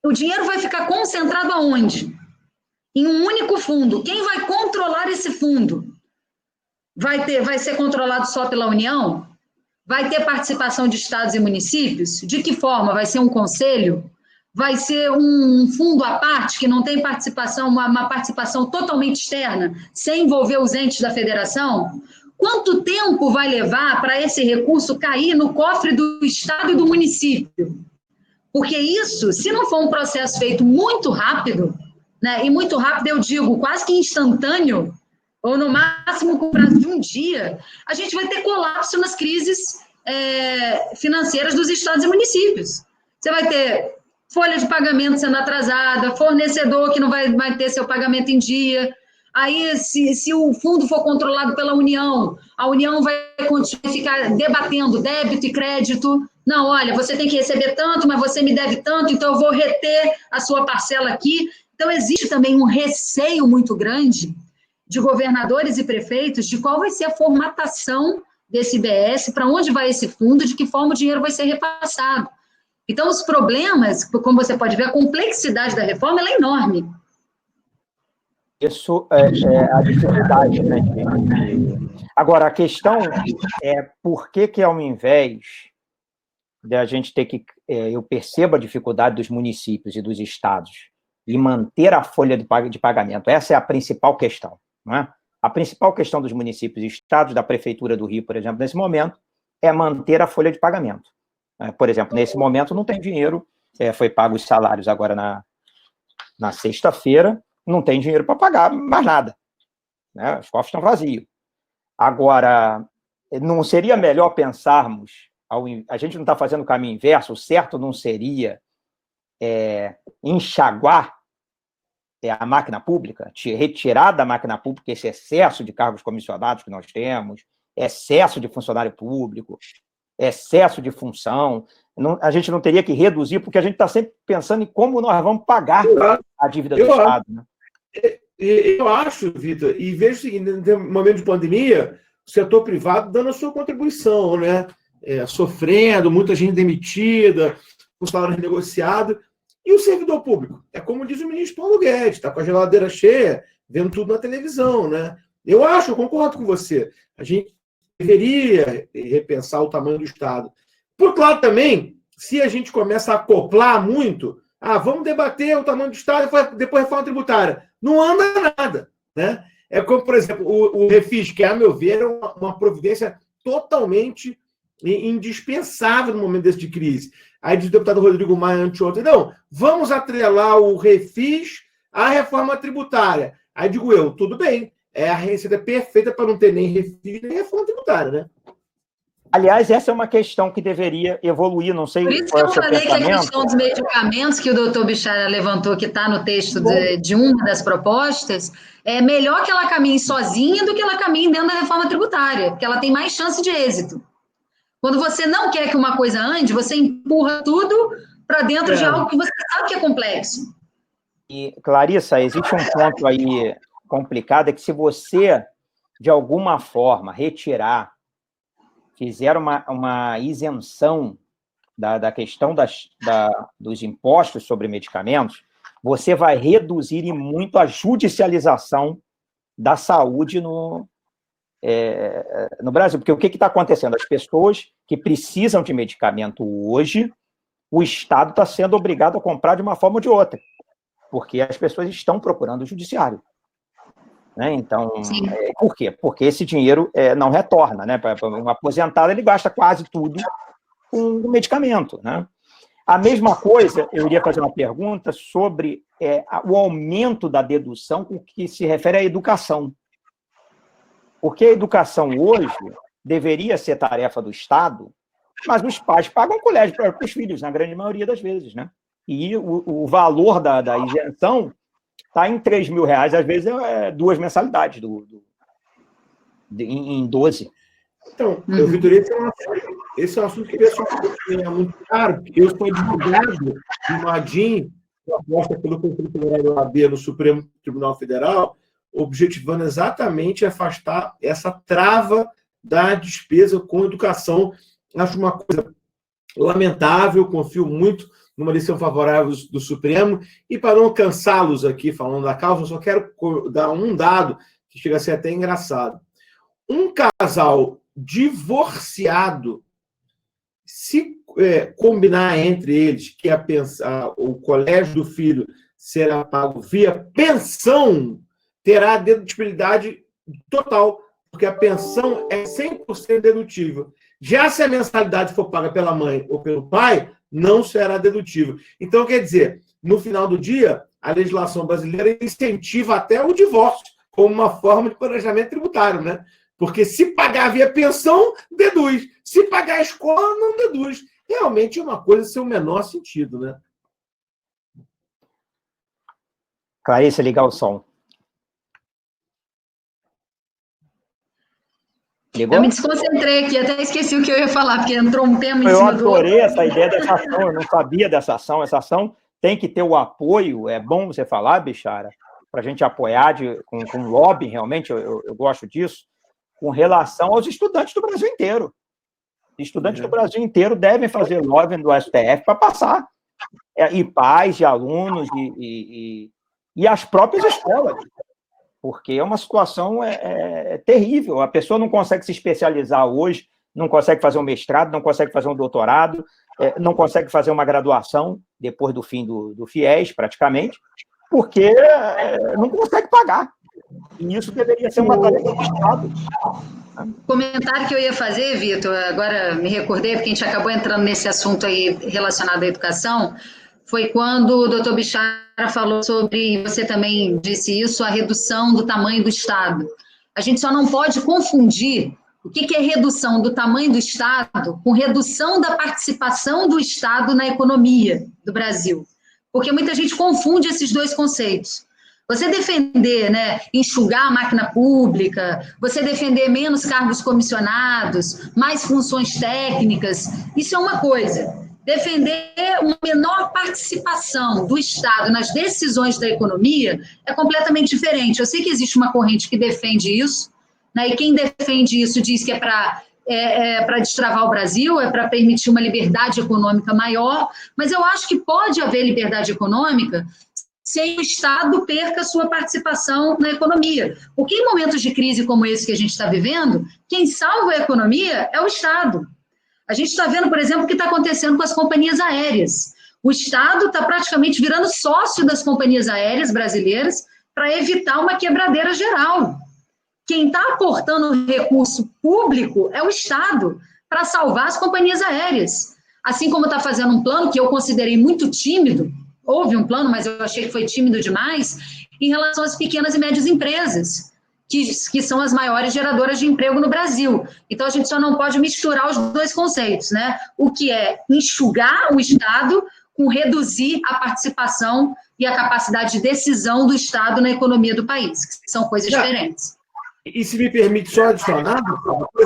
O dinheiro vai ficar concentrado aonde? Em um único fundo. Quem vai controlar esse fundo? Vai ser controlado só pela União? Vai ter participação de estados e municípios? De que forma? Vai ser um conselho? Vai ser um fundo à parte, que não tem participação, uma participação totalmente externa, sem envolver os entes da federação? Quanto tempo vai levar para esse recurso cair no cofre do estado e do município? Porque isso, se não for um processo feito muito rápido, né, e muito rápido eu digo quase que instantâneo, ou no máximo com prazo de um dia, a gente vai ter colapso nas crises financeiras dos estados e municípios. Você vai ter folha de pagamento sendo atrasada, fornecedor que não vai ter seu pagamento em dia. Aí, se o fundo for controlado pela União, a União vai ficar debatendo débito e crédito. Não, olha, você tem que receber tanto, mas você me deve tanto, então eu vou reter a sua parcela aqui. Então, existe também um receio muito grande de governadores e prefeitos de qual vai ser a formatação desse IBS, para onde vai esse fundo, de que forma o dinheiro vai ser repassado. Então, os problemas, como você pode ver, a complexidade da reforma ela é enorme. Isso é a dificuldade, né? Agora, a questão é por que ao invés de a gente ter que... eu percebo a dificuldade dos municípios e dos estados em manter a folha de pagamento. Essa é a principal questão, não é? A principal questão dos municípios e estados, da Prefeitura do Rio, por exemplo, nesse momento, é manter a folha de pagamento. Por exemplo, nesse momento não tem dinheiro, foi pago os salários agora na sexta-feira, não tem dinheiro para pagar mais nada, né? Os cofres estão vazios. Agora, não seria melhor pensarmos, a gente não está fazendo o caminho inverso, o certo não seria enxaguar a máquina pública, retirar da máquina pública esse excesso de cargos comissionados que nós temos, excesso de funcionário público, excesso de função. A gente não teria que reduzir, porque a gente está sempre pensando em como nós vamos pagar a dívida do Estado. Né? Eu acho, Vitor, e vejo o seguinte, no momento de pandemia, o setor privado dando a sua contribuição, né? Sofrendo, muita gente demitida, com salário renegociado, e o servidor público? É como diz o ministro Paulo Guedes, está com a geladeira cheia, vendo tudo na televisão, né? Eu concordo com você, a gente deveria repensar o tamanho do Estado. Por outro lado também, se a gente começa a acoplar muito, vamos debater o tamanho do Estado e depois a reforma tributária. Não anda nada, né? É como, por exemplo, o Refis, que, a meu ver, é uma providência totalmente indispensável no momento desse de crise. Aí diz o deputado Rodrigo Maia anteontem, não, vamos atrelar o Refis à reforma tributária. Aí digo eu, tudo bem, é a receita perfeita para não ter nem Refis nem reforma tributária, né? Aliás, essa é uma questão que deveria evoluir, não sei... Por isso que eu falei que a questão dos medicamentos que o doutor Bichara levantou, que está no texto de uma das propostas, é melhor que ela caminhe sozinha do que ela caminhe dentro da reforma tributária, porque ela tem mais chance de êxito. Quando você não quer que uma coisa ande, você empurra tudo para dentro de algo que você sabe que é complexo. E, Clarissa, existe um ponto aí complicado, é que se você, de alguma forma, fizer uma isenção da questão dos impostos sobre medicamentos, você vai reduzir em muito a judicialização da saúde no Brasil. Porque o que está acontecendo? As pessoas que precisam de medicamento hoje, o Estado está sendo obrigado a comprar de uma forma ou de outra, porque as pessoas estão procurando o judiciário. Né? Então, por quê? Porque esse dinheiro não retorna. Né? Para um aposentado, ele gasta quase tudo com medicamento. Né? A mesma coisa, eu iria fazer uma pergunta sobre o aumento da dedução com que se refere à educação. Porque a educação hoje deveria ser tarefa do Estado, mas os pais pagam colégio para os filhos, na grande maioria das vezes. Né? E o valor da isenção está em R$3.000, às vezes 2 mensalidades em 12. Então, Vitor, esse é um assunto que pessoalmente é muito caro, porque eu sou advogado de uma ADIM, proposta pelo Conselho Federal da OAB no Supremo Tribunal Federal, objetivando exatamente afastar essa trava da despesa com educação. Acho uma coisa lamentável, confio muito numa decisão favorável do Supremo, e para não cansá-los aqui falando da causa, eu só quero dar um dado que chega a ser até engraçado. Um casal divorciado, se combinar entre eles que o colégio do filho será pago via pensão, terá dedutibilidade total, porque a pensão é 100% dedutível. Já se a mensalidade for paga pela mãe ou pelo pai, não será dedutível. Então, quer dizer, no final do dia, a legislação brasileira incentiva até o divórcio como uma forma de planejamento tributário, né? Porque se pagar via pensão, deduz. Se pagar a escola, não deduz. Realmente é uma coisa sem o menor sentido, né? Clarissa, ligar o som. Ligou? Eu me desconcentrei aqui, até esqueci o que eu ia falar, porque entrou um tema em cima do outro. Eu adorei essa ideia dessa ação, eu não sabia dessa ação. Essa ação tem que ter o apoio, é bom você falar, Bichara, para a gente apoiar com lobby, realmente, eu gosto disso, com relação aos estudantes do Brasil inteiro. Estudantes do Brasil inteiro devem fazer lobby do STF para passar. E pais, e alunos, e as próprias escolas. porque é uma situação terrível. A pessoa não consegue se especializar hoje, não consegue fazer um mestrado, não consegue fazer um doutorado, não consegue fazer uma graduação depois do fim do FIES, praticamente, porque não consegue pagar. E isso deveria ser uma tarefa do Estado. O comentário que eu ia fazer, Vitor, agora me recordei, porque a gente acabou entrando nesse assunto aí relacionado à educação, foi quando o doutor Bichara falou sobre, você também disse isso, a redução do tamanho do Estado. A gente só não pode confundir o que é redução do tamanho do Estado com redução da participação do Estado na economia do Brasil. Porque muita gente confunde esses dois conceitos. Você defender, né, enxugar a máquina pública, você defender menos cargos comissionados, mais funções técnicas, isso é uma coisa. Defender uma menor participação do Estado nas decisões da economia é completamente diferente. Eu sei que existe uma corrente que defende isso, né, e quem defende isso diz que é para destravar o Brasil, é para permitir uma liberdade econômica maior, mas eu acho que pode haver liberdade econômica sem o Estado perca sua participação na economia. Porque em momentos de crise como esse que a gente está vivendo, quem salva a economia é o Estado. A gente está vendo, por exemplo, o que está acontecendo com as companhias aéreas. O Estado está praticamente virando sócio das companhias aéreas brasileiras para evitar uma quebradeira geral. Quem está aportando recurso público é o Estado para salvar as companhias aéreas. Assim como está fazendo um plano que eu considerei muito tímido, houve um plano, mas eu achei que foi tímido demais, em relação às pequenas e médias empresas, que são as maiores geradoras de emprego no Brasil. Então, a gente só não pode misturar os dois conceitos, né? O que é enxugar o Estado com reduzir a participação e a capacidade de decisão do Estado na economia do país, que são coisas diferentes. E se me permite só adicionar,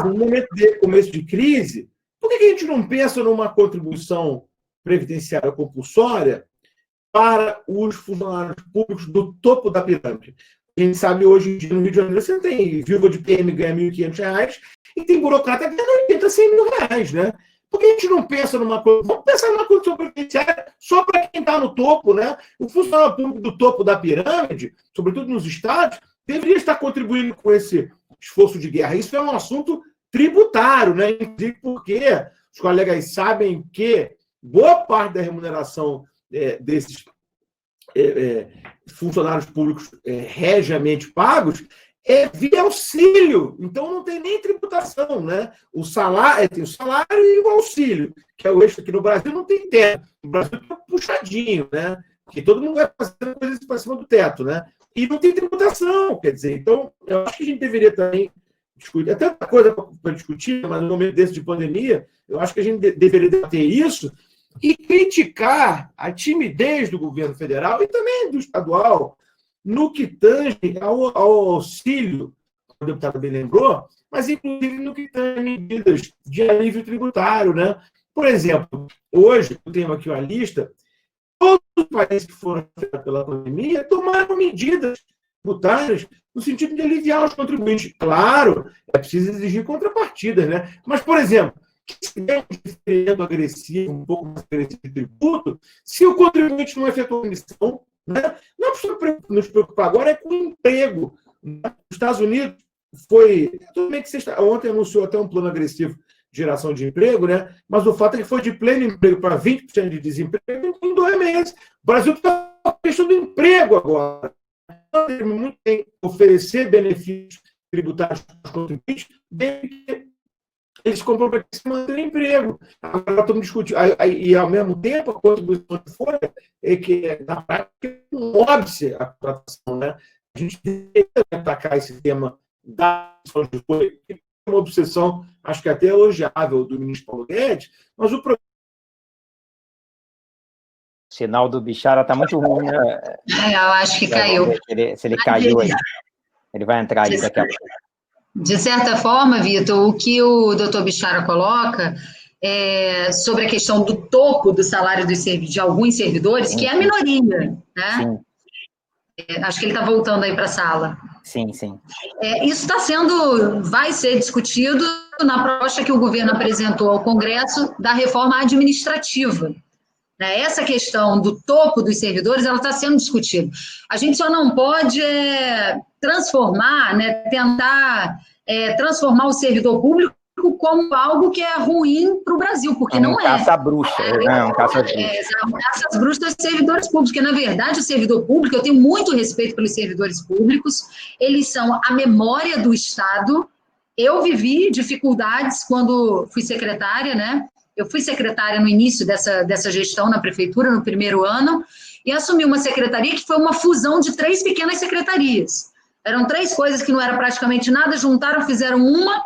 no momento de começo de crise, por que a gente não pensa numa contribuição previdenciária compulsória para os funcionários públicos do topo da pirâmide? A gente sabe hoje em dia no Rio de Janeiro você tem viúva de PM ganha R$ 1.500 e tem burocrata ganhando 80, 100 mil reais, né? Por que a gente não pensa numa coisa? Vamos pensar numa condição previdenciária só para quem está no topo, né? O funcionário público do topo da pirâmide, sobretudo nos estados, deveria estar contribuindo com esse esforço de guerra. Isso é um assunto tributário, né? Inclusive porque os colegas sabem que boa parte da remuneração desses funcionários públicos regiamente pagos é via auxílio. Então, não tem nem tributação, né? O salário, tem o salário e o auxílio, que é o eixo aqui no Brasil, não tem teto. No Brasil tem puxadinho, né? Porque todo mundo vai fazendo coisas para cima do teto, né? E não tem tributação, quer dizer. Então, eu acho que a gente deveria também discutir. É tanta coisa para discutir, mas no momento desse de pandemia, eu acho que a gente deveria debater isso e criticar a timidez do governo federal e também do estadual no que tange ao auxílio, o deputado bem lembrou, mas inclusive no que tange medidas de alívio tributário, né? Por exemplo, hoje, eu tenho aqui uma lista, todos os países que foram afetados pela pandemia tomaram medidas tributárias no sentido de aliviar os contribuintes. Claro, é preciso exigir contrapartidas, né? Mas, por exemplo, se der um diferendo agressivo, um pouco mais agressivo de tributo, se o contribuinte não efetuou a emissão, né? Não precisa nos preocupar agora com o emprego. Os Estados Unidos foi... Tudo bem que ontem anunciou até um plano agressivo de geração de emprego, né? Mas o fato é que foi de pleno emprego para 20% de desemprego em 2 meses. O Brasil está fechando emprego agora. Muito tem que oferecer benefícios tributários aos contribuintes, desde que eles comprometem se manter emprego. Agora estamos discutindo. E, ao mesmo tempo, a contribuição de folha é que, na prática, um óbice a tratação, né? A gente deve atacar esse tema da contribuição de folha, que é uma obsessão, acho que até elogiável, do ministro Paulo Guedes, mas o problema... O sinal do Bichara está muito ruim, né? Eu acho que caiu. Se ele caiu aí. Ele vai entrar aí daqui a pouco. De certa forma, Vitor, o que o doutor Bichara coloca sobre a questão do topo do salário de alguns servidores, que é a minoria, né? Acho que ele está voltando aí para a sala. Sim, sim. Isso vai ser discutido na proposta que o governo apresentou ao Congresso da reforma administrativa, né? Essa questão do topo dos servidores, ela está sendo discutida. A gente só não pode transformar, né, tentar transformar o servidor público como algo que é ruim para o Brasil, porque não é. Caça-bruxa, um caça-bruxa. Um caça-bruxa dos servidores públicos, porque, na verdade, o servidor público, eu tenho muito respeito pelos servidores públicos, eles são a memória do Estado. Eu vivi dificuldades quando fui secretária, né? Eu fui secretária no início dessa gestão na prefeitura, no primeiro ano, e assumi uma secretaria que foi uma fusão de 3 pequenas secretarias. Eram 3 coisas que não era praticamente nada, juntaram, fizeram uma,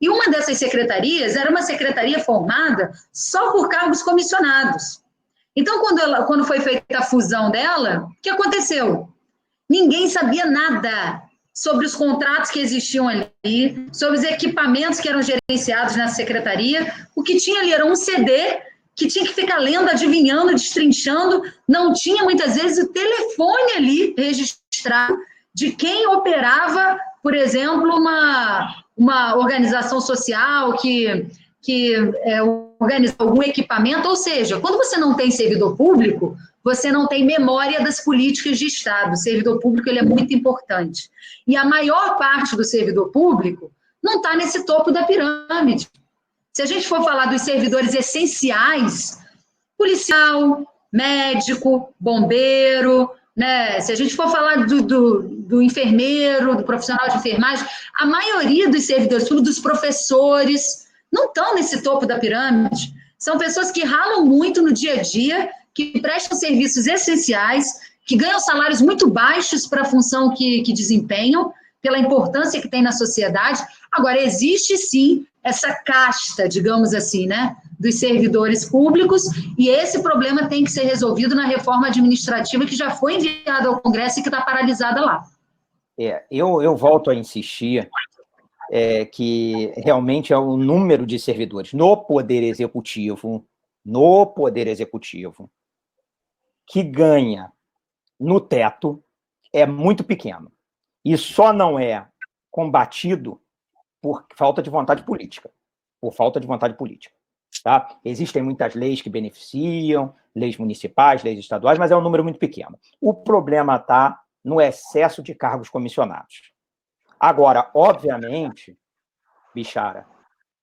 e uma dessas secretarias era uma secretaria formada só por cargos comissionados. Então, quando foi feita a fusão dela, o que aconteceu? Ninguém sabia nada sobre os contratos que existiam ali, sobre os equipamentos que eram gerenciados nessa secretaria. O que tinha ali era um CD que tinha que ficar lendo, adivinhando, destrinchando. Não tinha, muitas vezes, o telefone ali registrado de quem operava, por exemplo, uma organização social que organiza algum equipamento. Ou seja, quando você não tem servidor público, você não tem memória das políticas de Estado. O servidor público ele é muito importante. E a maior parte do servidor público não está nesse topo da pirâmide. Se a gente for falar dos servidores essenciais, policial, médico, bombeiro, né? Se a gente for falar do enfermeiro, do profissional de enfermagem, a maioria dos servidores públicos, dos professores, não estão nesse topo da pirâmide. São pessoas que ralam muito no dia a dia, que prestam serviços essenciais, que ganham salários muito baixos para a função que desempenham, pela importância que tem na sociedade. Agora, existe sim essa casta, digamos assim, né, dos servidores públicos, e esse problema tem que ser resolvido na reforma administrativa que já foi enviada ao Congresso e que está paralisada lá. Eu volto a insistir que realmente é o número de servidores no Poder Executivo, que ganha no teto é muito pequeno. E só não é combatido por falta de vontade política. Tá? Existem muitas leis que beneficiam, leis municipais, leis estaduais, mas é um número muito pequeno. O problema está no excesso de cargos comissionados. Agora, obviamente, Bichara,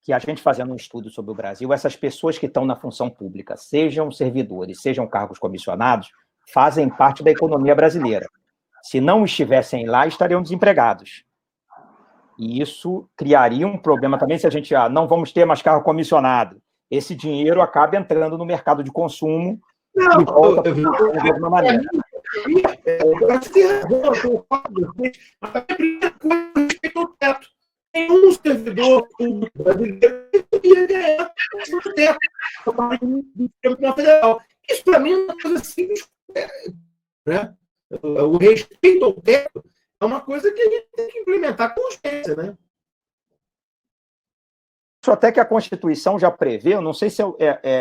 que a gente fazendo um estudo sobre o Brasil, essas pessoas que estão na função pública, sejam servidores, sejam cargos comissionados, fazem parte da economia brasileira. Se não estivessem lá, estariam desempregados. E isso criaria um problema também se a gente não vamos ter mais cargo comissionado. Esse dinheiro acaba entrando no mercado de consumo e volta de alguma maneira. A primeira coisa respeito ao teto. Nenhum servidor público brasileiro ia ganhar o teto na federal. Isso, para mim, é uma coisa simples. Né? O respeito ao teto é uma coisa que a gente tem que implementar com urgência, né? Isso até que a Constituição já prevê, eu não sei se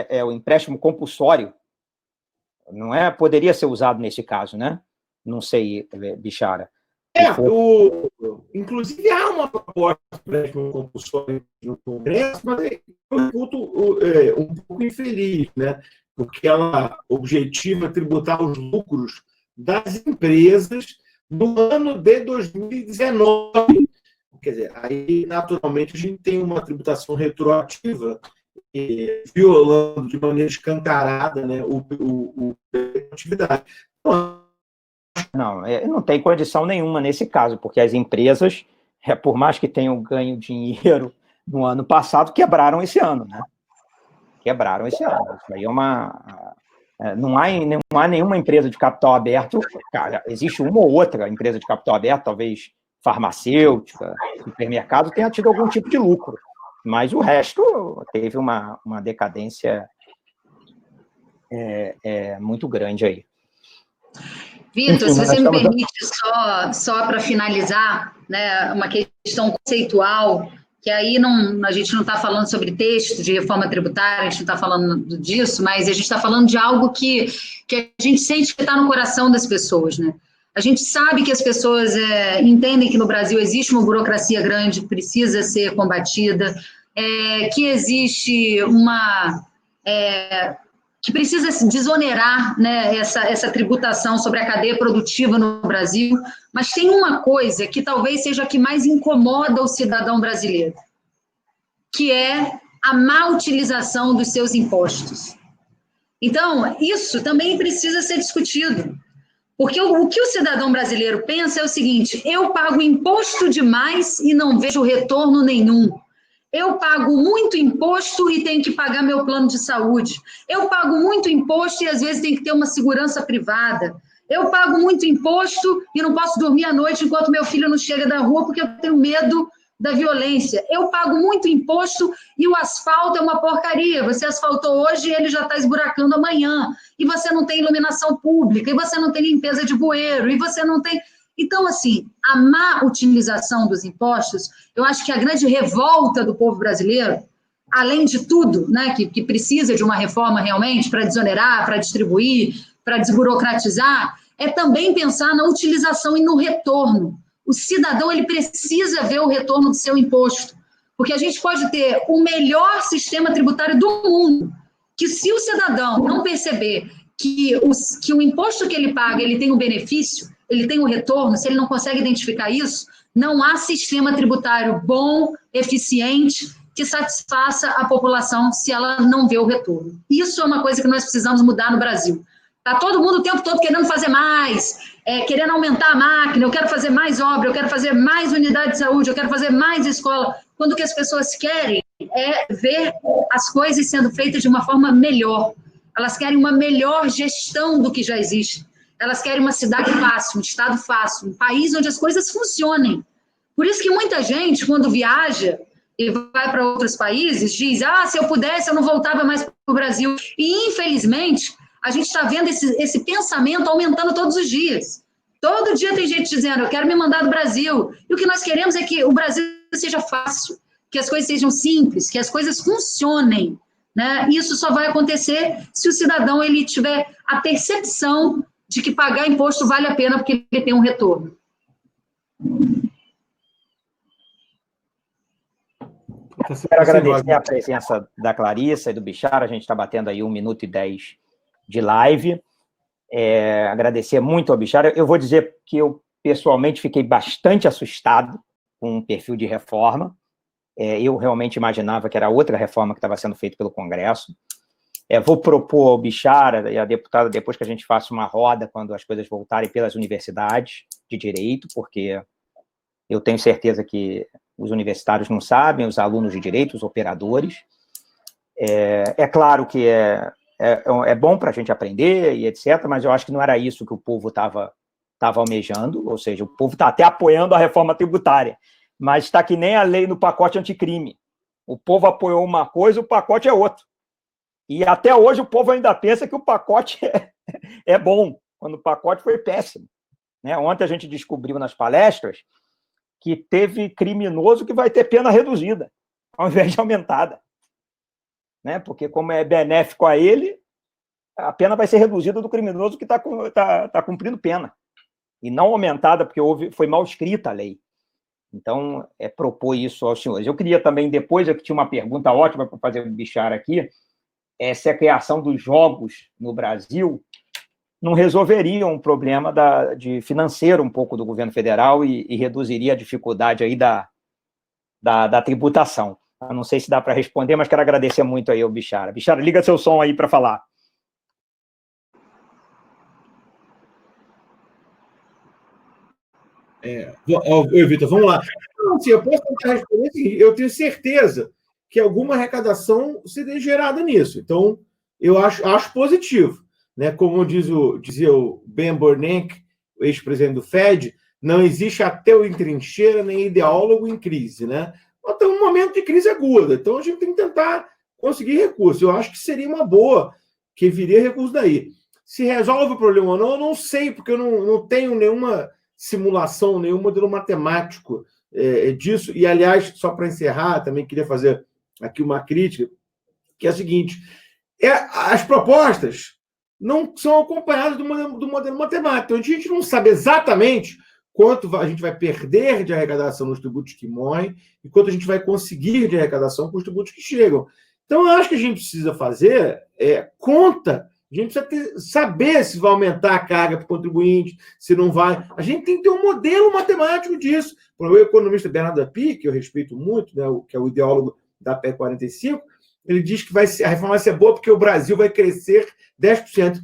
é o empréstimo compulsório, não é? Poderia ser usado nesse caso, né? Não sei, Bichara. Inclusive há uma proposta de empréstimo compulsório no Congresso, mas eu escuto um pouco infeliz, né? Porque ela objetiva tributar os lucros das empresas no ano de 2019. Quer dizer, aí, naturalmente, a gente tem uma tributação retroativa violando de maneira escancarada, né, a atividade. Não tem condição nenhuma nesse caso, porque as empresas, por mais que tenham ganho dinheiro no ano passado, quebraram esse ano, né? Isso aí não há nenhuma empresa de capital aberto. Cara, existe uma ou outra empresa de capital aberto, talvez farmacêutica, supermercado, tenha tido algum tipo de lucro. Mas o resto teve uma decadência muito grande aí. Vitor, se você me permite, só para finalizar, né, uma questão conceitual, que aí a gente não está falando sobre texto de reforma tributária, a gente não está falando disso, mas a gente está falando de algo que a gente sente que está no coração das pessoas, né? A gente sabe que as pessoas entendem que no Brasil existe uma burocracia grande que precisa ser combatida, que existe que precisa se desonerar, né, essa tributação sobre a cadeia produtiva no Brasil, mas tem uma coisa que talvez seja a que mais incomoda o cidadão brasileiro, que é a má utilização dos seus impostos. Então, isso também precisa ser discutido, porque o que o cidadão brasileiro pensa é o seguinte: eu pago imposto demais e não vejo retorno nenhum. Eu pago muito imposto e tenho que pagar meu plano de saúde. Eu pago muito imposto e às vezes tenho que ter uma segurança privada. Eu pago muito imposto e não posso dormir à noite enquanto meu filho não chega da rua porque eu tenho medo da violência. Eu pago muito imposto e o asfalto é uma porcaria. Você asfaltou hoje e ele já está esburacando amanhã. E você não tem iluminação pública, e você não tem limpeza de bueiro, e você não tem... Então, assim, a má utilização dos impostos, eu acho que a grande revolta do povo brasileiro, além de tudo, né, que precisa de uma reforma realmente para desonerar, para distribuir, para desburocratizar, é também pensar na utilização e no retorno. O cidadão, ele precisa ver o retorno do seu imposto, porque a gente pode ter o melhor sistema tributário do mundo, que se o cidadão não perceber que o imposto que ele paga, ele tem um benefício, ele tem um retorno, se ele não consegue identificar isso, não há sistema tributário bom, eficiente, que satisfaça a população se ela não vê o retorno. Isso é uma coisa que nós precisamos mudar no Brasil. Está todo mundo o tempo todo querendo fazer mais, querendo aumentar a máquina, eu quero fazer mais obra, eu quero fazer mais unidade de saúde, eu quero fazer mais escola, quando o que as pessoas querem é ver as coisas sendo feitas de uma forma melhor. Elas querem uma melhor gestão do que já existe. Elas querem uma cidade fácil, um estado fácil, um país onde as coisas funcionem. Por isso que muita gente, quando viaja e vai para outros países, diz, se eu pudesse, eu não voltava mais para o Brasil. E, infelizmente, a gente está vendo esse pensamento aumentando todos os dias. Todo dia tem gente dizendo, eu quero me mandar do Brasil. E o que nós queremos é que o Brasil seja fácil, que as coisas sejam simples, que as coisas funcionem. Né? Isso só vai acontecer se o cidadão ele tiver a percepção de que pagar imposto vale a pena porque ele tem um retorno. Quero agradecer a presença da Clarissa e do Bichara, a gente está batendo aí 1 minuto e 10 de live. Agradecer muito ao Bichara. Eu vou dizer que eu, pessoalmente, fiquei bastante assustado com o perfil de reforma. Eu realmente imaginava que era outra reforma que estava sendo feita pelo Congresso. Vou propor ao Bichara e à deputada, depois que a gente faça uma roda, quando as coisas voltarem, pelas universidades de direito, porque eu tenho certeza que os universitários não sabem, os alunos de direito, os operadores. É claro que é bom para a gente aprender e etc., mas eu acho que não era isso que o povo estava almejando, ou seja, o povo está até apoiando a reforma tributária, mas está que nem a lei no pacote anticrime. O povo apoiou uma coisa, o pacote é outro. E até hoje o povo ainda pensa que o pacote é bom, quando o pacote foi péssimo. Né? Ontem a gente descobriu nas palestras que teve criminoso que vai ter pena reduzida, ao invés de aumentada. Né? Porque, como é benéfico a ele, a pena vai ser reduzida do criminoso que está cumprindo pena. E não aumentada, porque foi mal escrita a lei. Então, propor isso aos senhores. Eu queria também, depois, eu tinha uma pergunta ótima para fazer o Bichara aqui, se a criação dos jogos no Brasil não resolveria um problema de financeiro um pouco do governo federal e reduziria a dificuldade aí da tributação. Eu não sei se dá para responder, mas quero agradecer muito aí ao Bichara. Bichara, liga seu som aí para falar. Vitor, vamos lá. Assim, eu posso tentar responder o seguinte, eu tenho certeza que alguma arrecadação seria gerada nisso. Então, eu acho positivo. Né? Como dizia o Ben Bernanke, o ex-presidente do Fed, não existe ateu em trincheira nem ideólogo em crise. Né? Nós estamos num momento de crise aguda, então a gente tem que tentar conseguir recursos. Eu acho que seria uma boa que viria recurso daí. Se resolve o problema ou não, eu não sei, porque eu não tenho nenhuma simulação, nenhum modelo matemático disso. E, aliás, só para encerrar, também queria fazer aqui uma crítica, que é a seguinte, as propostas não são acompanhadas do modelo matemático. Então, a gente não sabe exatamente quanto a gente vai perder de arrecadação nos tributos que morrem e quanto a gente vai conseguir de arrecadação com os tributos que chegam. Então, eu acho que a gente precisa fazer conta. A gente precisa saber se vai aumentar a carga para o contribuinte, se não vai. A gente tem que ter um modelo matemático disso. O economista Bernardo Api, que eu respeito muito, né, que é o ideólogo da PEC 45, ele diz que a reforma vai ser boa porque o Brasil vai crescer 10%.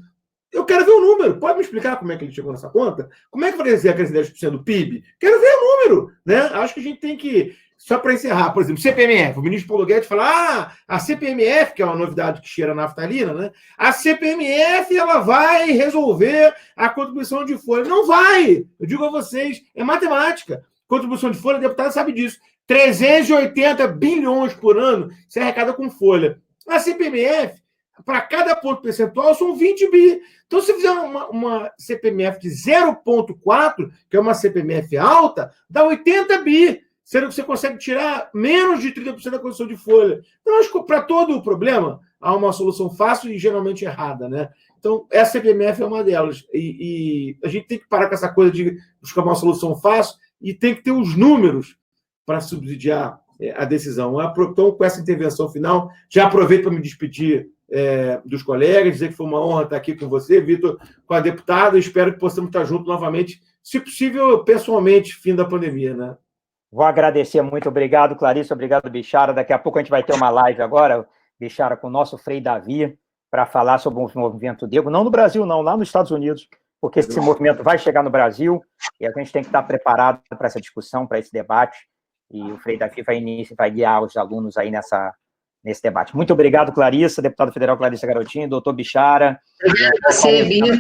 Eu quero ver o número. Pode me explicar como é que ele chegou nessa conta? Como é que vai crescer 10% do PIB? Quero ver o número. Né? Acho que a gente tem que... Só para encerrar, por exemplo, CPMF. O ministro Paulo Guedes fala, a CPMF, que é uma novidade que cheira a naftalina, né? A CPMF ela vai resolver a contribuição de folha. Não vai! Eu digo a vocês, é matemática. Contribuição de folha, o deputado sabe disso. 380 bilhões por ano se arrecada com folha. A CPMF, para cada ponto percentual, são 20 bi. Então, se fizer uma CPMF de 0,4, que é uma CPMF alta, dá 80 bi. Sendo que você consegue tirar menos de 30% da condição de folha. Então, acho que para todo o problema, há uma solução fácil e geralmente errada, né? Então, essa CPMF é uma delas. E a gente tem que parar com essa coisa de buscar uma solução fácil e tem que ter os números para subsidiar a decisão. Então, com essa intervenção final, já aproveito para me despedir dos colegas, dizer que foi uma honra estar aqui com você, Vitor, com a deputada. Espero que possamos estar juntos novamente, se possível, pessoalmente, fim da pandemia, né? Vou agradecer muito. Obrigado, Clarice. Obrigado, Bichara. Daqui a pouco a gente vai ter uma live agora, Bichara, com o nosso Frei Davi, para falar sobre o movimento negro. Não no Brasil, não, lá nos Estados Unidos, porque esse movimento vai chegar no Brasil e a gente tem que estar preparado para essa discussão, para esse debate. E o Frei Davi vai guiar os alunos aí nesse debate. Muito obrigado, Clarissa, deputada federal Clarissa Garotinho, doutor Bichara. Obrigada a você, Vitor.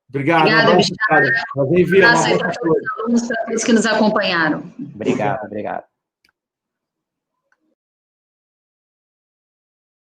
Obrigado. Obrigada, Bichara. Nós enviamos para todos os alunos, para todos que nos acompanharam. Obrigado.